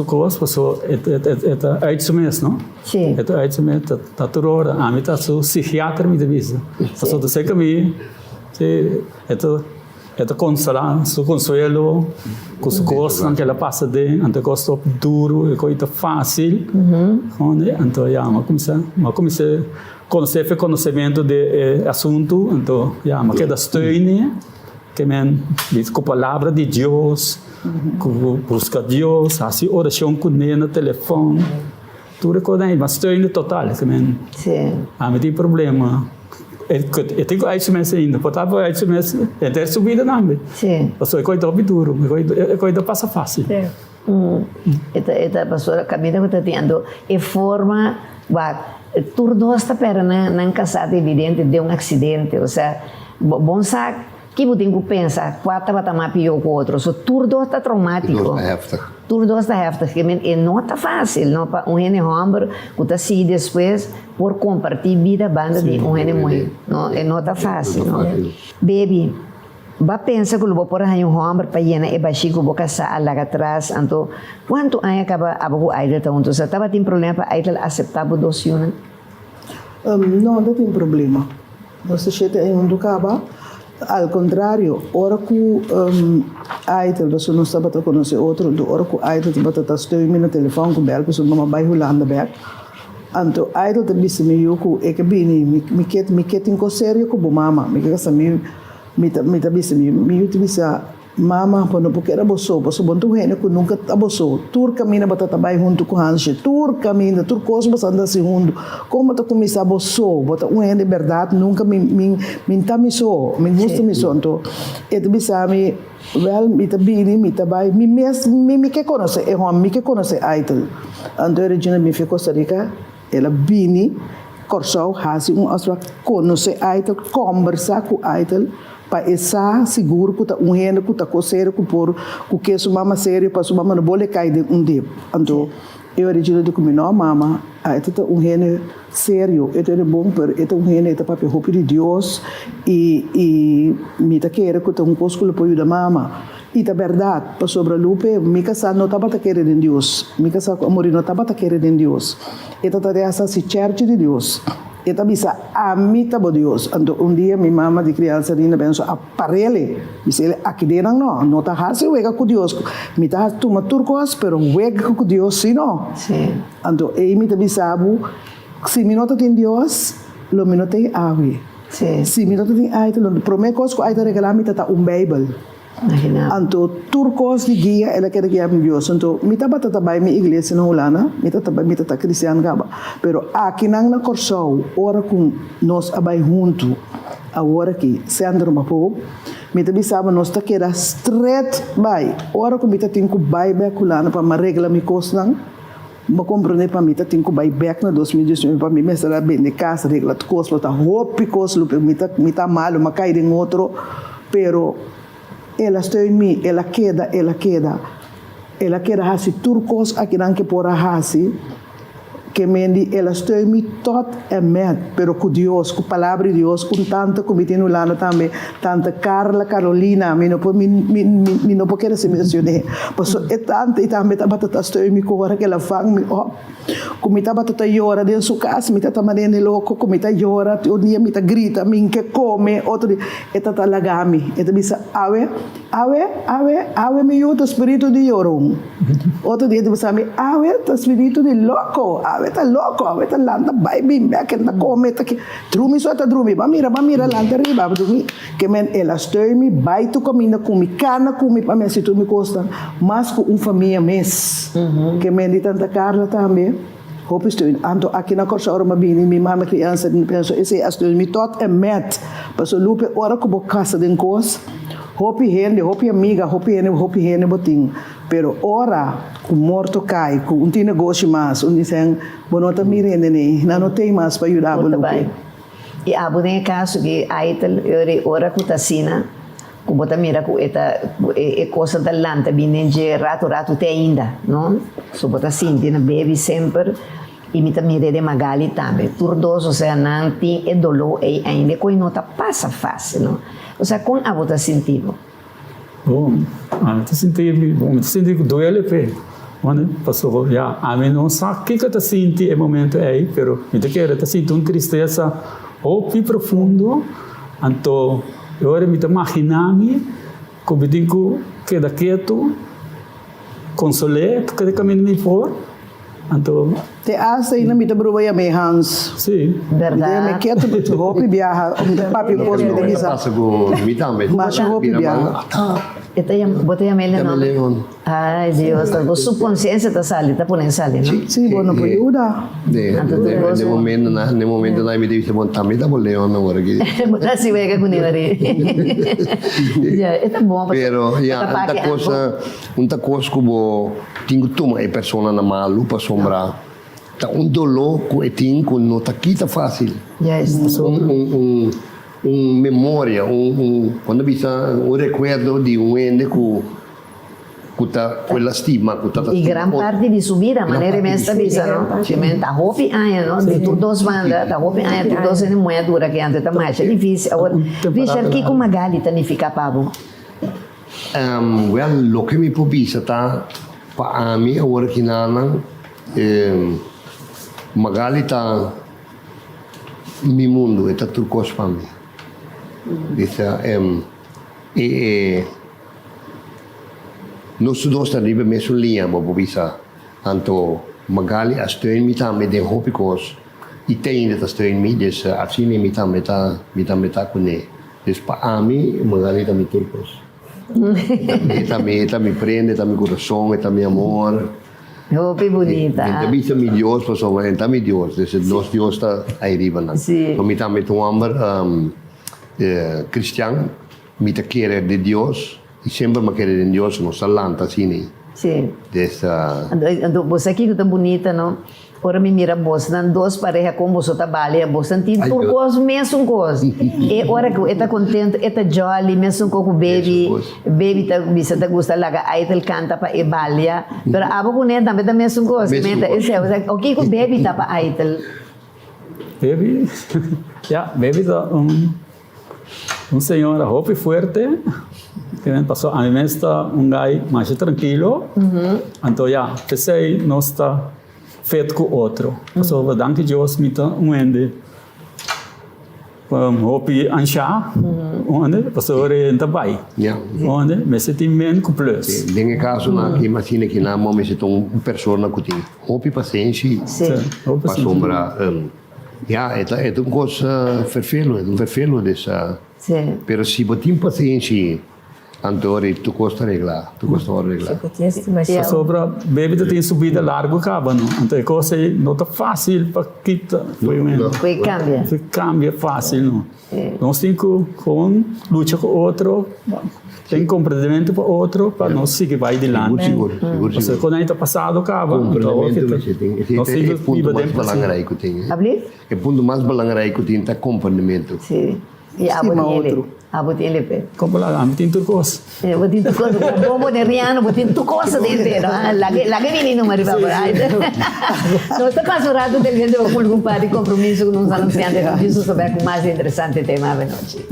coisa, passou eta AIDS mês, não? Sim. Eta AIDS mês tá turora, a mita su psiquiatra me devisa. Passou do sei que me eta consolar, su consuelo, com su coisa que ela passa de, ante coisa duro, e coisa fácil, onde então já, mas comecei conhecer conhecimento de assunto, então já, mas que da steun, que men com a palavra de Deus, com busca Deus, assim oração com ele no telefone, tudo coisa aí, mas steun total, que men, mas tem problema. Eu tenho AIDS mês ainda, portanto AIDS mês é ter subida também. Sim. Passou é coisa duro, é coisa passa fácil. Esta pastora caminha que está tendo é forma, tudo está para não casar evidente de acidente, ou seja, bom sabe que você tem que pensar, quatro vai estar mais pior que o outro, so tudo está traumático. Tudo está heftig, e não está fácil, não para homem que está assim depois por compartilhar vida banda de homem mulher, não está fácil, não. Baby, vai pensar que eu vou por aí homem para llenar e baixar que eu vou casar lá atrás, então quanto aí acaba a boa ainda então, você estava tendo problema para aí aceitar a adoção? Não tem problema. Você chega em um acaba. Al contrário, ora que aitel você não sabe para conhecer outro, ora que aitel te bata estou em no telefone com bel pessoa não vai rolando back. Então aitel te disse me eu que é que bem me quer em sério com mama, me quer saber me te disse me te disse mama quando porque era boçou bom tu rene que nunca aboçou tur caminha bata trabalho junto com Hans tur caminha tur coisa basta andar segundo como tu começar boçou bota rene verdade nunca me tá me so me gusta me so então e te bisami well me te bini me te vai me que conhece é homem me que conhece aitel então a Regina me ficou Costa Rica ela bini Corsau hasi aswa conhece aitel conversar com aitel para estar seguro que tá rene que tá coceiro que por que sua mama sério para sua mama não pode cair de dia então eu origino de comer não mama aí tá rene sério é bom para rene tá para o de Deus e me tá querer que tá coisa que pode ajudar mama e tá verdade para sobre lupe me casa não tá para querer em Deus me casa amor não tá para querer em Deus e tá essa se church de Deus eta bisa amita bo Deus. Então dia minha mama de criança ainda penso aparele, disse aqui dentro não tá hasi wega com Deus. Me tá tuma turcos, pero wega com Deus sim não. Sim. Então me tá bisabu, se me nota tem Deus, lo me nota tem awe. Sim. Se me nota tem aite, lo promete coisa que aite regalar me tá Bible. Então, turcos de guia, ela quer guiar meu Deus. Então, me tá batata vai minha igreja na Holanda, me tá cristiano gaba. Pero aqui na Corsau, ora com nós abai junto, a hora que se andar uma pouco, me tá bisaba nós tá queira straight vai. Ora com me tá tem que vai back Holanda para uma regra me costan. Ba compreender para mim tá tem que vai back na 2018 para mim me será bem de casa regra de costa tá hope costa me tá malo, mas cai em outro, pero ela está em mim, ela queda hasi turcos aqui não que por hasi que mendi ela está em mim tot é med, pero com Deus, com a palavra de Deus, com tanta comida no lado também, tanta Carolina, me não pode querer se mencionar, mas é tanto e também tá batata está em mim com hora que ela faz me comida batata llora dentro sua casa, me tá mandando louco, comida llora, um dia me tá grita, me que come, outro dia tá lagami, bisa ave me o espírito de llorão, outro dia bisa me ave o espírito de louco, ave tá landa vai bem back na come tá que drumi só tá drumi ba mira landa riba drumi que men ela estou me vai tu comida come cana come para me se tu me costa mas com família mês que men de tanta Carla também Hopi steun. Anto aqui na Corsa Ora Mabini, minha mãe criança, penso, esse é steun, me tot e met. Passo lupe ora como casa de cos. Hopi hende, hopi amiga, hopi hende boting. Pero ora, com morto cai, com um negócio mais, dizem, bonota mirende nem, não tem mais para ajudar a lupe. E abo tem caso que aí ora com tacina, com bota mira com eta coisa da lanta bem de rato te ainda, não? So bota sinti na bebe sempre e me mira de magali também. Turdoso, ou seja, não tem dolor e ainda coi nota passa fácil, não? Ou seja, com a bota sentido. Bom, te senti doele pe. Quando passou já, a mim não sabe que eu te senti no momento aí, pero me te quero te senti uma tristeza hopi profundo, então eu era me te imaginar-me como digo que quieto, consolé, porque de caminho me for, então te hace ainda me te bruba ya me hands. Sim. Verdade. Me quieto porque hopi viaja, papi pos me diga. Passa com me também. Mas hopi viaja. Botei a melha não. Ai, Deus, a sua consciência está sali, está por sali, não? Sim, bom, não pode ajudar. No momento na me disse bom também tá bom leão na hora que. Botar se vega com ele ali. Já, é tão bom. Pero já muita coisa como tenho toma a pessoa na malu para sombrar. Tá dolor que com não tá aqui tá fácil. Já está memória, quando visa recuerdo de ende quella stima, e gran parte di subida, maneira mesta visa, no? Cimento, a hopi aia, no? De todos banda, a hopi aia, todos é moeda dura que antes tá mais difícil. Agora, veja aqui como a gali tá fica pavo. Well, lo que me pobisa tá pa ami agora que nana magali tá mi mundo, tá turcos para mim. Dessa nós dois arriba mesmo linha, bobo bisa. Anto magali a steun mi também de hopicos e tem ainda steun mi dessa assim mi também tá com ele. Des pa ami magali também turcos. Também prende, também coração, também amor. Hopi bonita. Então bisa mi Dios, pessoal, então mi Dios, desse nós Dios tá aí riba não. Sim. Mi também tu amor cristiano, me te quiere de Dios y siempre me quiere de Dios, no salanta assim. Sim. Dessa. Você aqui que tá bonita, não? Ora me mira você, dan duas parejas com você trabalha, você tem turcos mesmo coisa. E ora que está contente, está jolly, mesmo com o baby tá bisa tá gosta laga, aí ele canta para e balia, pero abo com ele também tá mesmo coisa. Esse é o que o baby tá para aí Baby, ja, baby tá senhor hope fuerte, que passou a mim está gai mais tranquilo, então já, pensei nós está feito com outro, passou danke Deus me tá ende, hope ancha, onde passou orienta bai, onde me senti bem com plus. Nesse caso na que imagina que na momento se tom pessoa que tem hope paciência, para sombra, ja, é uma coisa verfelo dessa. Sim. Pero se botin paciência, Antônio, tu costa arreglar. Sobre a bebida tem subida larga, acaba, não? Então, coisa não tá fácil para quitar. Cambia fácil, não? Nós temos que lutar com outro, tem compreendimento para outro, para não seguir vai de lá. Seguro. Quando a gente passado, acaba. Nós temos o ponto mais belangrijk que tem. O ponto mais belangrijk que tem é compreendimento. Sim. E abo ele pe. Como lá, tem turcos. Botin turcos, bobo de riano, botin turcos dentro. Lagi vini no mariba por aí. No está casurado del gente com algum par de compromisso com uns anunciantes, isso sobre o mais interessante tema da noite.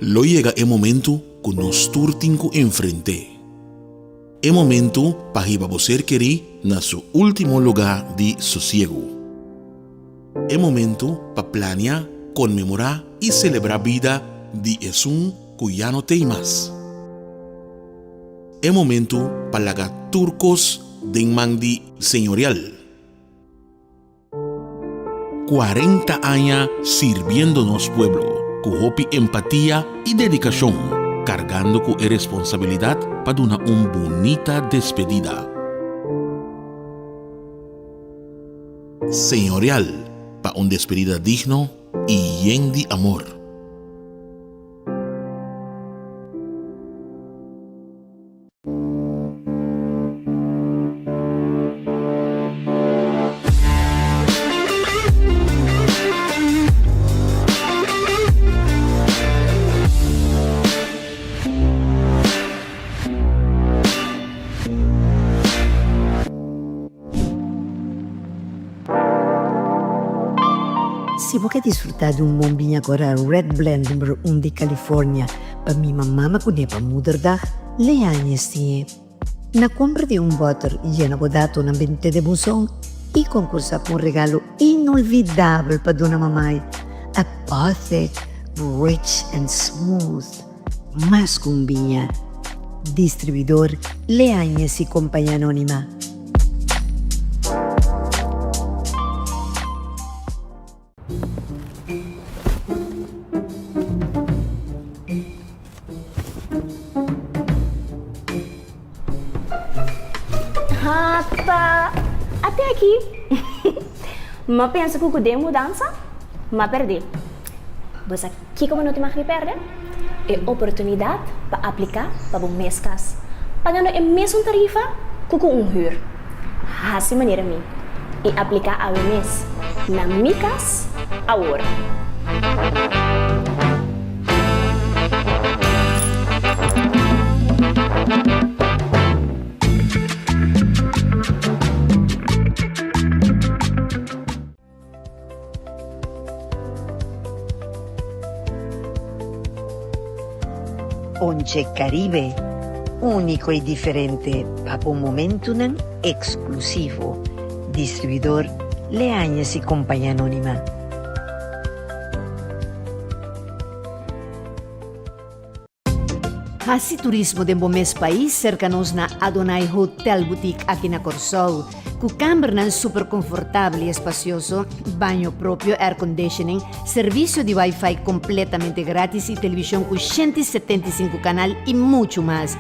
Lo llega el momento que nos turtinco enfrente. El momento para ir a você querer na su último lugar de sosiego. El momento para planear, conmemorar y celebrar vida de Jesús que ya no tem más. El momento para lagar turcos de mandi señorial. 40 años sirviéndonos pueblo, con hopi empatía y dedicación. cargando con responsabilidad para una bonita despedida. Señorial, para una despedida digno y lleno de amor. Si vos quer disfrutar de un bom vinho agora Red Blend número 1 de California, para mi mamá com para moederdag, leanhas tinha. Na compra de butter llena bodato na 20 de buzón e concursa com regalo inolvidável para dona mamãe. A potted, rich and smooth. Mas com vinha. Distribuidor Leanhas e Companhia Anônima. Até aqui. Mas pensa que eu podia mudança, mas perdi. Mas aqui como não te mais perder, é oportunidade para aplicar para o mês cas. Pagando a mesma tarifa que com huur. Assim maneira mim. E aplicar ao mês na minha casa agora. Once Caribe, único y diferente, para un momento exclusivo. Distribuidor Leanhas y Companhia Anônima. Hasi turismo de Bomes país cercanos na Adonai Hotel Boutique aqui na Corsol. Com câmara super confortável e espacioso, banho próprio, air conditioning, serviço de Wi-Fi completamente grátis e televisão com 175 canal e muito mais.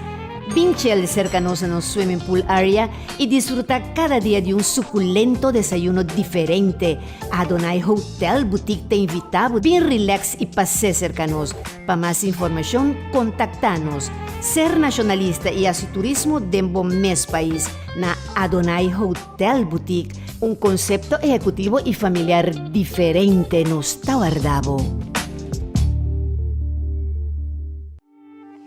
Vinchel cercanos no swimming pool area e disfruta cada dia de um suculento desayuno diferente. Adonai Hotel Boutique te invitamos, bem relax e passe cercanos. Para mais informação, contacta-nos. Ser nacionalista e assim turismo de Bomes país na Adonai Hotel Boutique, um conceito executivo e familiar diferente nos Tauardabo.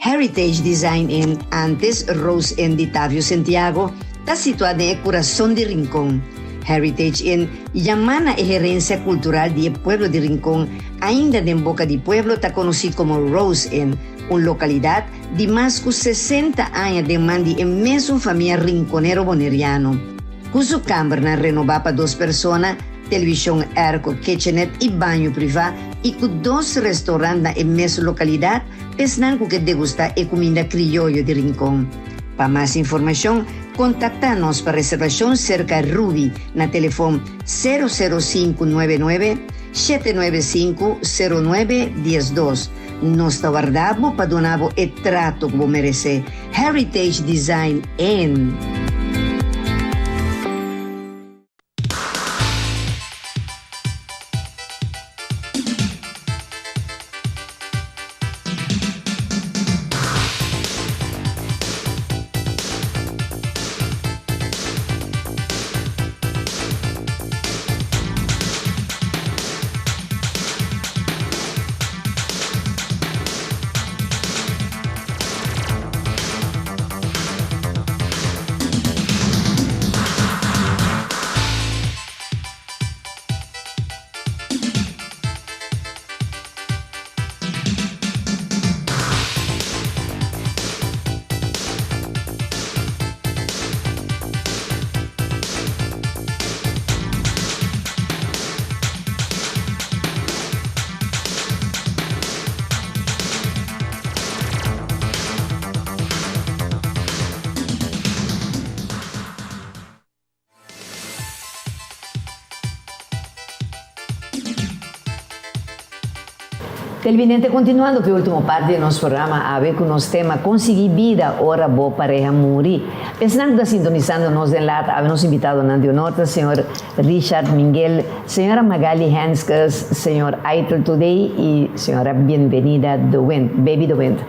Heritage Design in antes Rose Inn de Tavio Santiago está situada en el corazón de Rincón. Heritage Inn llamana a gerencia cultural de Pueblo de Rincón, ainda en boca de pueblo está conocido como Rose Inn, una localidad de más de 60 años de mandi en mesmo familia rinconero boneriano. Con su cámara renovada para 2 personas, televisión air con kitchenette y baño privado y con 2 restaurantes en mesma localidad, pensando que degustar e comida criollo de Rincón. Para más información, contacta-nos para reservación cerca de Ruby na teléfono 00599 795 0912. Nos guardamos para donar o trato que merece. Heritage Design Inn. Televidente, continuando que a última parte do nosso programa, a ver com o nosso tema Conseguir Vida, Ora Boa Pareja Muri. Pensando que está sintonizando nos em lata, havemos invitado na Nota, senhor Richard Miguel, senhora Magali Hanskes, senhor Aitel Today e senhora Bienvenida do Wind, Baby do Wind.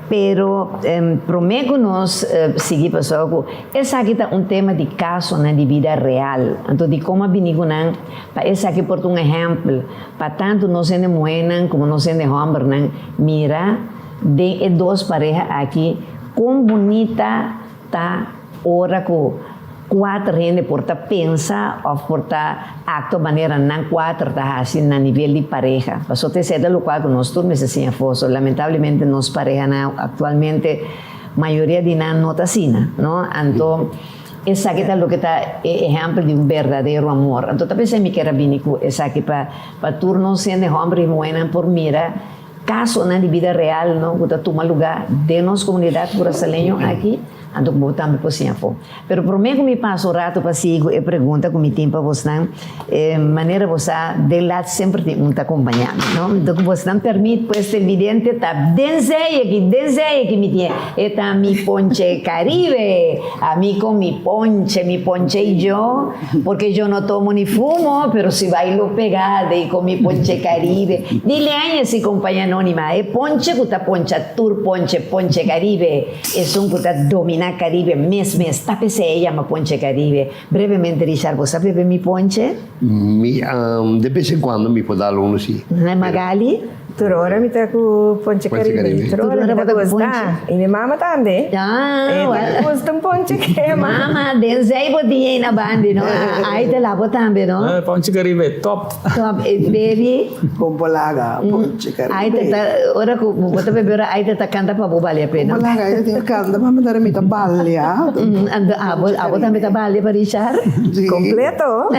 Pero prometo nós seguir pessoal, esse aqui é tema de caso na de vida real. Então de como binigo nan, para esse aqui por um exemplo, para tanto nós de mulher como nós de homem, mira de duas parejas aqui, como bonita tá ora com quatro gente porta pensa ou porta acto maneira não quatro tá assim na nível de pareja. Passou ter sido o qual nós todos assim fosse. Lamentablemente nós pareja não atualmente maioria de não nota assim, não? Então essa aqui tá o que tá exemplo de verdadeiro amor. Então talvez me queira binico essa aqui para turno sendo homem e mulher por mira caso na vida real, não? Que tá toma lugar de nossa comunidade brasileira aqui. Ando botando por cima. Pero prometo que me passo o rato para seguir e pergunta que me tem para você, maneira você de lá sempre tem tá acompanhando, não? Então que você não permite pues evidente tá deseja que me tem, eta mi ponche Caribe, a mí con mi ponche yo, porque yo no tomo ni fumo, pero si bailo pegada y con mi ponche Caribe, dile a ese compañía anónima, ponche que ta poncha tour ponche Caribe, es un que ta domina Caribe, mes, tapese llama Ponche Caribe. Brevemente, Richard, ¿vos sabes beber mi ponche? De vez en cuando me puedo dar uno, sí. Magali? Turora mi taku Ponche Caribe. Turora mi taku gusta. E minha mama também. Gusta Ponche Caribe. Mama, denzei botinha na banda, não? Aí te lavo também, não? Ponche Caribe, top. Top, baby. Pompolaga, Ponche Caribe. Aí te tá, ora que você beber, aí te tá canta para vale a pena. Pompolaga, aí te canta, mas me dá me balha. Abo também tá balha para Richard? Completo.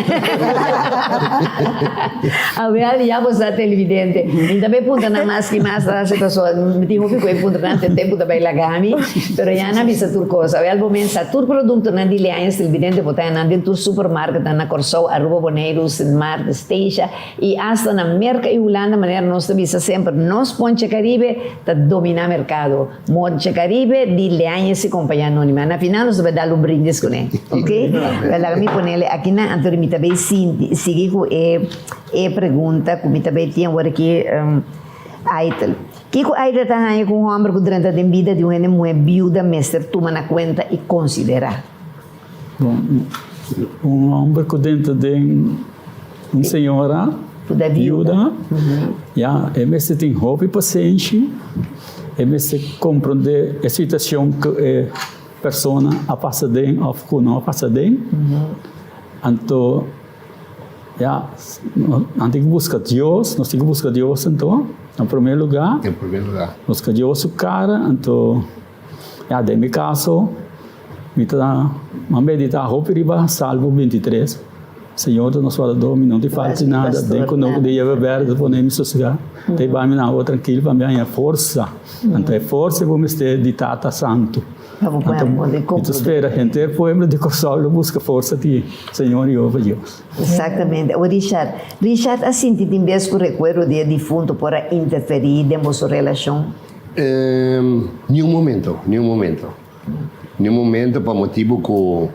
A ver, já você televidente. Ainda punta na mais que mais a situação me digo que foi punta na tempo da baila gami pero já na visa tur cosa o momento sa tur produto na diliência televidente botar na dentro supermercado na Corsou Aruba Boneiros Mar Station e hasta na Merca e Holanda maneira nós visa sempre nós Ponche Caribe tá dominar mercado Ponche Caribe diliência companhia anônima na final nós vamos dar um brinde com ele ok ela me ponele aqui na Antônio me também sigue com pergunta como também tinha agora aqui Aitel. Kiko Aitel está aí com um homem que durante a vida de uma mulher viúva, mestre, toma na conta e considera. Bom, homem que dentro de uma senhora viúva, é mestre tem hobby paciência, é mestre compreender a situação que a pessoa a passa dentro ou que não passa dentro. Então, nós temos que buscar Deus, então, em primeiro lugar. Buscar Deus su cara, então, de meu caso, me meditar roupa riba, Salmo 23. Senhor, nós falamos, não te falte nada, nem que não de beber, depois nem me sossegar. Te vai me dar tranquilo, para mim é força. Então, é força para me ter de Tata Santo. Então, espera, gente, o povo de Consolo busca força de Senhor e ouve Deus. Exatamente. O Richard, assim, te tem vez que o recuerdo de defunto para interferir em vossa relação? Nenhum momento. Nenhum momento, por motivo que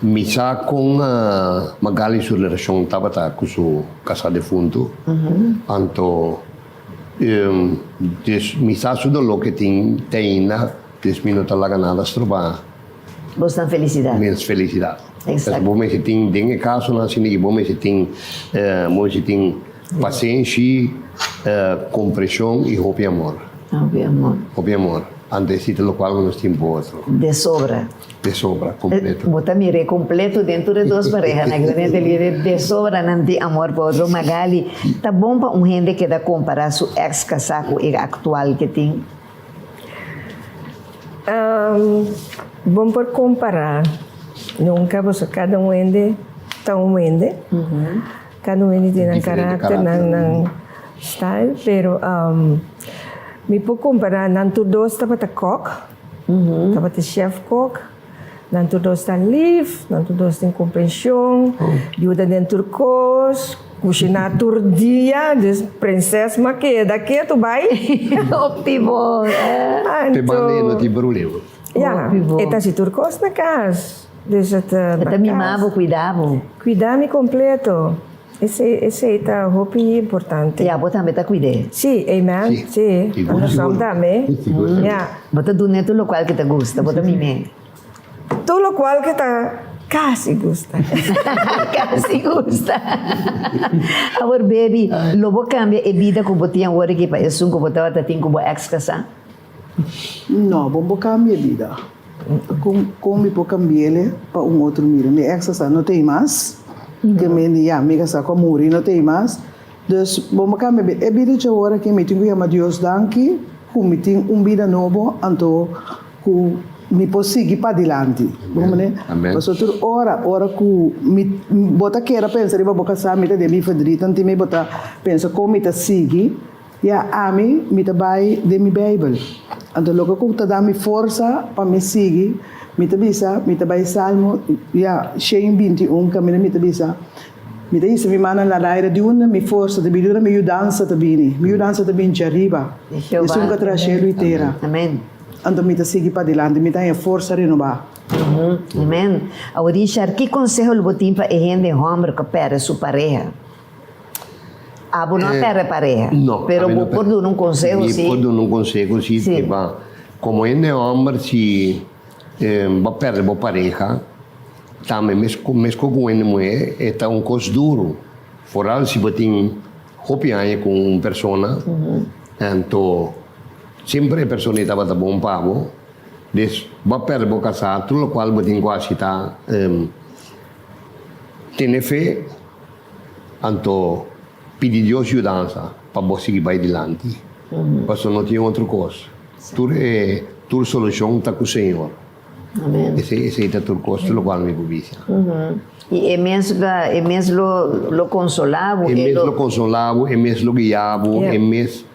me sa com a Magali sua relação estava com o casal defunto. Então, me sa tudo o que tem na 10 minutos lá ganada trobar. Bastante felicidade. Menos felicidade. Exato. Bom, mas tem dentro caso na assim, bom, mas tem paciência, compreensão e roupa e amor. Roupa e amor. Antes de lo qual nós temos outro. De sobra. De sobra, completo. Bota mire completo dentro de duas parejas, na grande de sobra não tem amor para outro. Magali, tá bom para gente que dá comparar seu ex-casaco e atual que tem? Bom por comparar. Nunca você cada ende tão ende. Cada ende tem um caráter, um style, pero me pode comparar nanto dois estava a cook, estava a chef cook, nanto dois está livre, nanto dois tem compreensão, ajuda dentro cos, Cozinhar todo dia, dus prinses maqueda, que tu vai? Óptimo. Te bande não tem problema. Ja, eta si turcos na casa. Dus het Até mimava, cuidava. Cuidar-me completo. Esse é o hobby importante. Ja, você também tá cuidando. Sim, amen. Sim. Nós somos também. Ja. Você do neto lo qual que te gusta, você mime. Tudo o qual que tá casi gusta. Casi gusta. Agora, baby, lobo cambia a vida que você tinha agora que para isso que você estava tendo como ex-casa? Não, vamos cambiar a vida. Como eu cambiar para outro mira. Minha ex não tem mais. Que me casa com muri não tem mais. Dus vamos cambiar a vida. A vida de agora que me tenho que chamar Deus danke, que me tenho vida nova, então que me posso seguir para adiante. Vamos né? Amém. Mas outra hora que me bota queira pensar em vou casar, me de me fadrita, então me bota pensa como me seguir. Ja, a mim, me vai de minha Bíblia. Então, logo que eu dá me força para me seguir, me vai Salmo, ja, 21, que me bisa. Me diz, me manda na daira de uma, me força, de bidura, me dança também, me dança também de arriba. Isso nunca traz cheiro inteira. Amém. Então, me seguir para adiante, me dá a força renovar. Amém. Agora, Richard, que conselho você tem para a gente homem que perde sua pareja? Abo não perde pareja. Não. Pero vou por um conselho, sim. Por um conselho, sim. Sim. Como ele é homem, se vai perder a pareja, também mesmo com ele mulher, é um coisa duro. Fora se você tem roupianha com uma pessoa, então sempre a pessoa estava bom pago, des vai perder o casado, tudo o qual você tem quase tá ter fé, então pedir Deus ajudança para você seguir para adiante. Porque não tem outra coisa. Tua solução está com o Senhor. Amém. Esse é o coisa, pelo qual me convida. E é mesmo lo consolava. É mesmo consolava, é mesmo guiava, é mesmo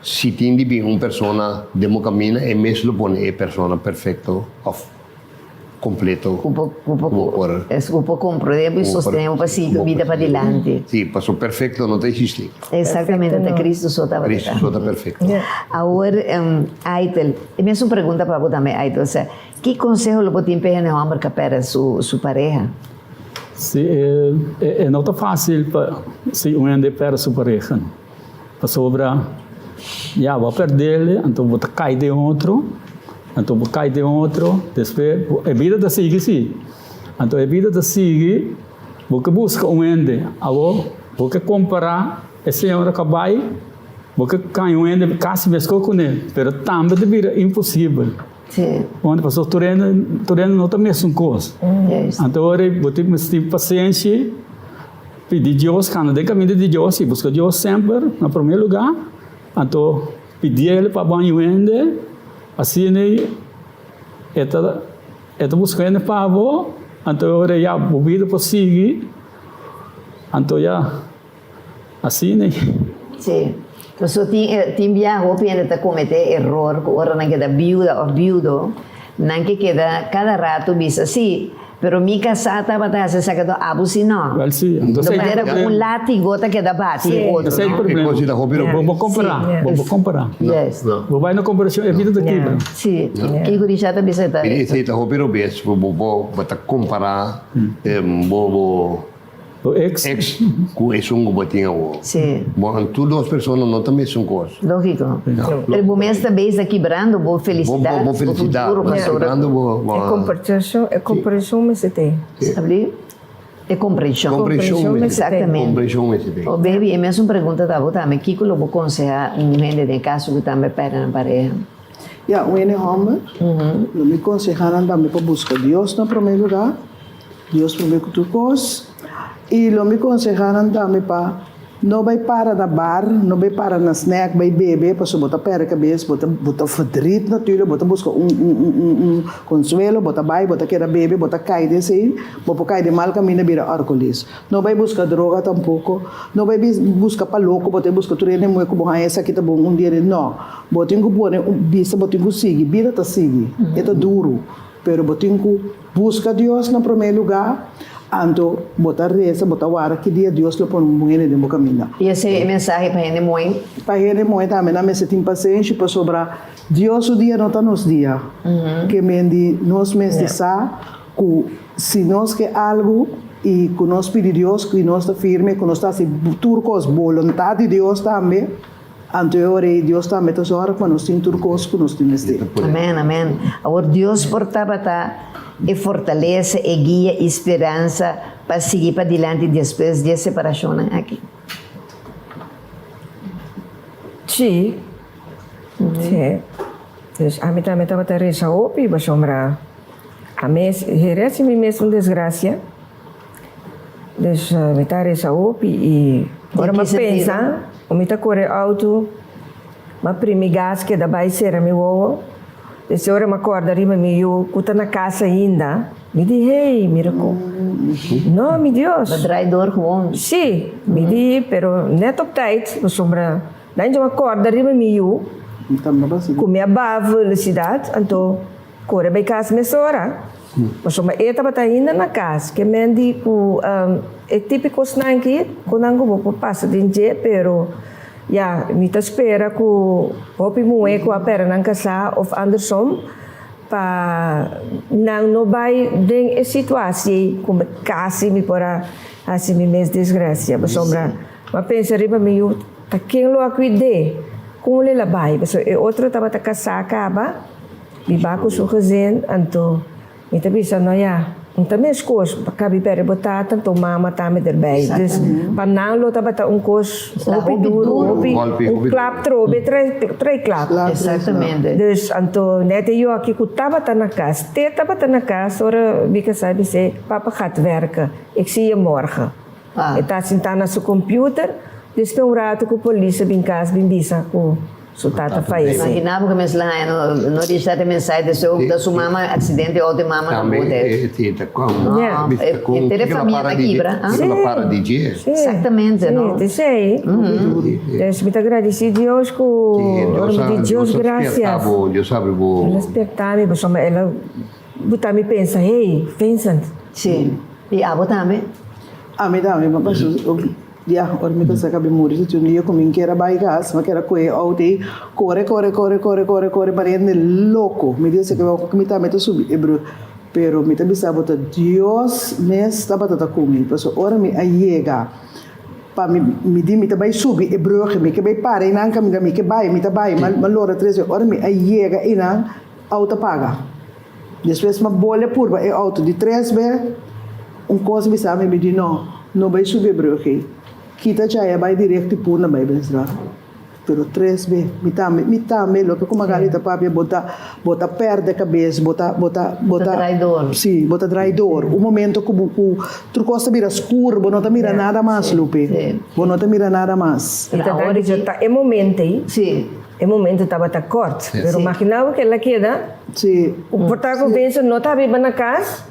se tem de bem uma pessoa de meu caminho, é mesmo pôr a pessoa perfeita, completo. Um pouco compreendemos e sostenemos para seguir a vida para adiante. Sim, passou perfeito, não existe. Exatamente, até Cristo só estava Cristo só está perfeito. Agora, Aitel, e mesmo pergunta para você também, Aitel, que conselho você tem para o homem que perde sua pareja? Sim, não está fácil para se um homem perde sua pareja. Para sobra, já vai perder ele, então você cai de outro. Então, você cai de outro, depois, a vida da sigue, sim. Então, a vida da sigue, você busca um ende, você comparar, esse senhor que vai, você cai um ende, quase mesmo com ele, mas também de vida impossível. Sim. Onde pessoas tornando não tem a mesma coisa. Então, você tem que ter paciência, pedir Deus, quando tem caminho de Deus, e buscar Deus sempre, no primeiro lugar. Então, pedir ele para banho ende, assim, esta buscando para avô, então já a vida para seguir, então já assim, né? Sim. Então, tem viajado para cometer erro, que agora não queda viúva ou viúdo, não queda cada rato bisa sim. Pero mi casata batalla se saca do abuso não. Well, sim. Então, era com látigo que dá bate outro. Esse é o problema. Vamos comparar. Vamos comparar. Yes. Vai na comparação, é vida daqui. Sim. Que gurishata bisa ta. Esse é o roubiro bes, vou comparar, O ex com esse que botinha o. Sim. Bom, todas as pessoas não também são coisas. Lógico. O momento também está quebrando, boa felicidade. Boa felicidade. É compreensão, mas você tem. Sabe? É compreensão. Exatamente. Compreensão, mas você tem. Oh, baby, é mesmo pergunta da você também. O que eu vou aconselhar um gente de caso que também perde na pareja? Ja, o ene homem, eu me aconselharam também para buscar Deus no primeiro lugar. Deus primeiro que tu coisas. E lo me aconselharam também para não vai para na bar, não vai para na snack, vai beber, para botar pera cabeça, botar fadrit natuurlijk, botar buscar consuelo, botar bai, botar queira beber, botar cai desse aí, botar cai de mal caminho vira arcolis. Não vai buscar droga tampouco, não vai buscar para louco, botar buscar tudo nem muito bom, essa aqui tá bom dia não, botar que pôr vista, botar que seguir, vida tá seguir, é tá duro, pero botar que busca Deus no primeiro lugar. Anto, bota reza, bota wara, que dia Deus lo pon um de mo caminho. E esse mensagem para ele mãe? Para ele mãe também, na mesa tem paciência para sobrar. Deus o dia não está nos dias. Que mendi nós mesmos que se nós quer algo e que nós pedimos Deus, que nós está firme, que nós está assim, turcos, vontade de Deus também. Anterior, Deus também está só para nós tem turcos que nós temos. Amém, amém. Agora Deus portava e fortalece e guia esperança para seguir para diante depois de separação aqui. Sim. Sim. Dus a mim também estava reza opi, mas sombra. A mim herece me mesmo desgraça. Dus me está reza opi e agora me pensa, o me está corre auto, mas primi gas que da vai ser a meu ovo. Dus agora me acorda rima me eu cuta na casa ainda. Me diz, hey, miracle. Não, meu Deus. O traidor gewoon. Sim, me diz, pero net op tijd, mas sombra. Daí eu acorda rima me eu. Com minha boa velocidade, então, corre bem casa nessa hora. Mas eu estava ainda na casa, que me diz, é típico snanki, quando eu vou passar de dia, pero, ja, me espera que o moe com a perna na casa, ou andersom, para não vai ter a situação, como casi me porá, assim, me mesmo desgraça. Mas eu penso, riba me eu, tá quem lo acuide? Como ele labai, porque outro estava a casar acaba, me baco o seu casen, então, me está pensando, não é? Então, minhas coisas, para caber para botar, tanto mama também derbei. Então, para não lo estava a coisa, duro, clap trobe, três clap. Exatamente. Então, nete eu aqui que estava na casa, estava na casa, ora, me que sabe se, papa gaat werken, ik zie je morgen. Está sentado na seu computer. Depois rato que a polícia vem em casa, vem bisa com sua tata faleceu. Imaginava que mas lá não deixar de mensagem de seu da sua mama acidente ou de mama não pode. É telefonia na quebra. Para de dia. Exatamente, não? Sei. Então, muito agradecido Deus que Deus graças. Deus sabe bom. Ela despertar-me, mas ela botar me pensa, hey, pensa. Sim. E a botar me? A mim também, mas dia, ora me pensa que a memória de um dia comigo que era baigas, mas que era coe auto, corre, parece louco. Me disse que eu me tá meto subir, pero me tá bisa bota Deus me estava tata comigo, porque ora me ayega. Pa me di me tá vai subir, me que vai para e não caminha me que vai, me tá vai, mas lora 13 ora me ayega e não auto paga. Depois uma bola purba e auto de 3 vezes, coisa me sabe me di não vai subir broche. Kita já vai direto por na vai pensar. Pero 3 vezes, me também, lo que como a galita papi bota perde a cabeça, bota traidor. Sim, bota traidor. O momento que tu costa mira escuro, não tá mira nada mais, Lupe. Não tá mira nada mais. Então, agora já tá, é momento aí. Sim. É momento estava tá corte. Pero imaginava que ela queda. Sim. O portago pensa, não tá viva na casa.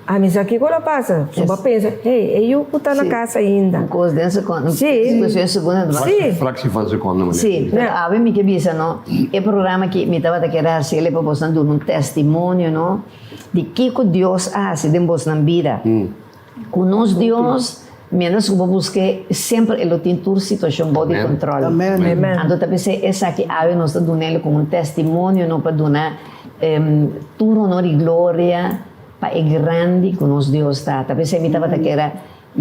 A mim aqui quando passa, só pensa, hey, eu puta na casa ainda. Coisa dessa quando. Sim. Situação segunda. Sim. Fraksi van seconden. Sim. A mim que bisa não. É programa que me estava a querer se ele proporcionando um testemunho, não, de que Deus hace de vos na vida. Com nós Deus menos que busque sempre ele tem toda situação de controle. Amém. Então também essa que a nós está dando como um testemunho, não para dar tudo honor e glória. É grande que nos Deus está. Talvez se me estava a querer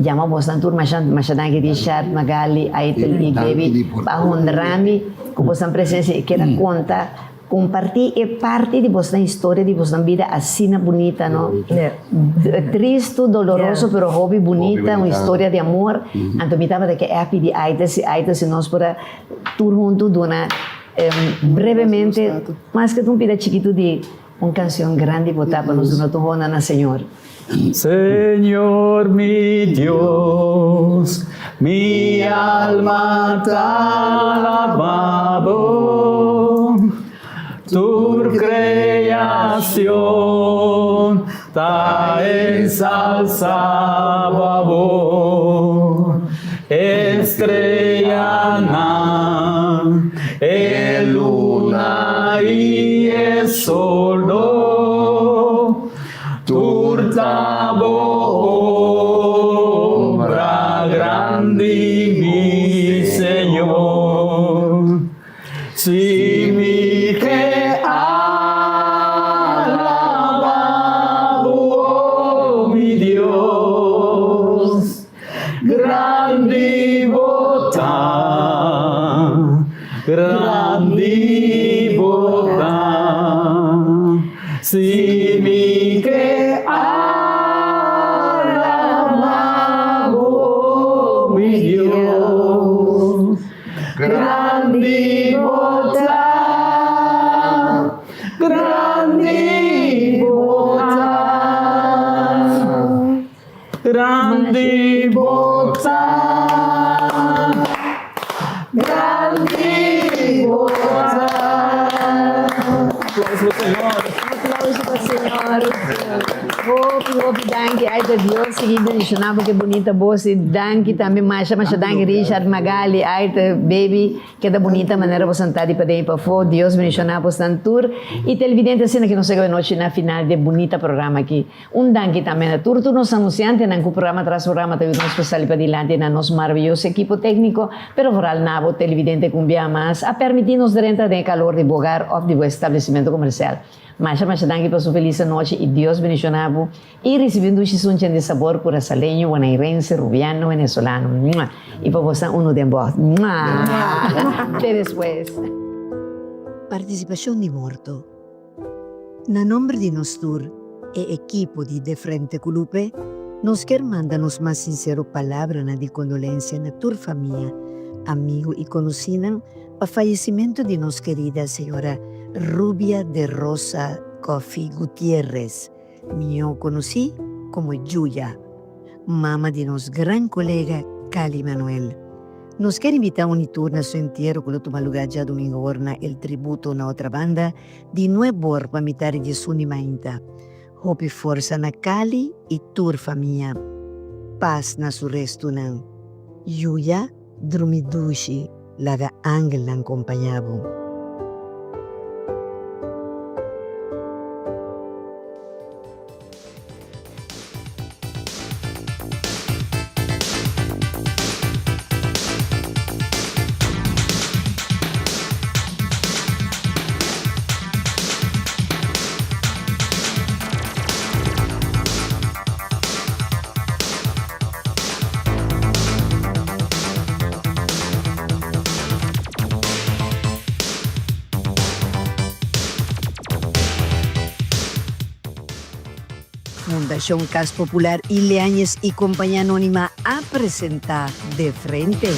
chamar você tur mas que Richard Magali Aitel e Gaby para honrarme com vossa presença e queira contar compartilhar é parte de vossa história de vossa vida assim bonita, não? Triste, doloroso, pero hobby bonita, uma história de amor. Então me estava a querer pedir Aitel se nós para tur junto dona brevemente, mas que tu pida chiquito de una canción grande y botar para nosotros na Señor. Señor mi Dios, mi alma te alabado, tu creación te ensalzaba, estrella, luna y el sol, turtabo Grandi Bota. Grandi Bota. Aplausos para o Senhor. Aplauso para o Senhor. Hope, danke. Ai, Deus, seguindo, mencionava que bonita voz. Danke também, Masha, danke, Richard, Magali, ai, baby, que da bonita maneira você sentar de para para fora. Deus, mencionava o tour. E televidente, assim, que não sei que noite na final de bonita programa aqui. Danke também a tour, nos anunciantes, no programa tras programa, teve um especial para adiante, na nosso maravilhoso equipo técnico, pero foral nabo, televidente, cumbia mais, a permitir-nos dentro de calor de bogar ou de estabelecimento comercial. Masha, danke por sua feliz noite e Deus bendicionavo e recebendo um xixunchen de sabor curacaleño, guanairense, rubiano, venezolano. E por você, de voz. Até depois. Participação de morto. Na nome de Nostur e equipo de Frente Culupe, nos quer mandar-nos mais sincero palavra de condolência na tua família, amigo e conhecida, para o falecimento de nossa querida senhora Rubia de Rosa Coffee Gutiérrez, eu conheci como Yuya, mama de nosso grande colega Cali Manuel. Nos quer invitar a un tour na seu entierro que toma lugar já domingo orna el tributo na outra banda de nuevo para mitad de Suni Mainta. Hope força na Cali e tur família. Paz na su resto não. Yuya drumidushi laga angel na acompanhavo. Fundación Cas Popular Ileañez y Compañía Anónima a presentar De Frente.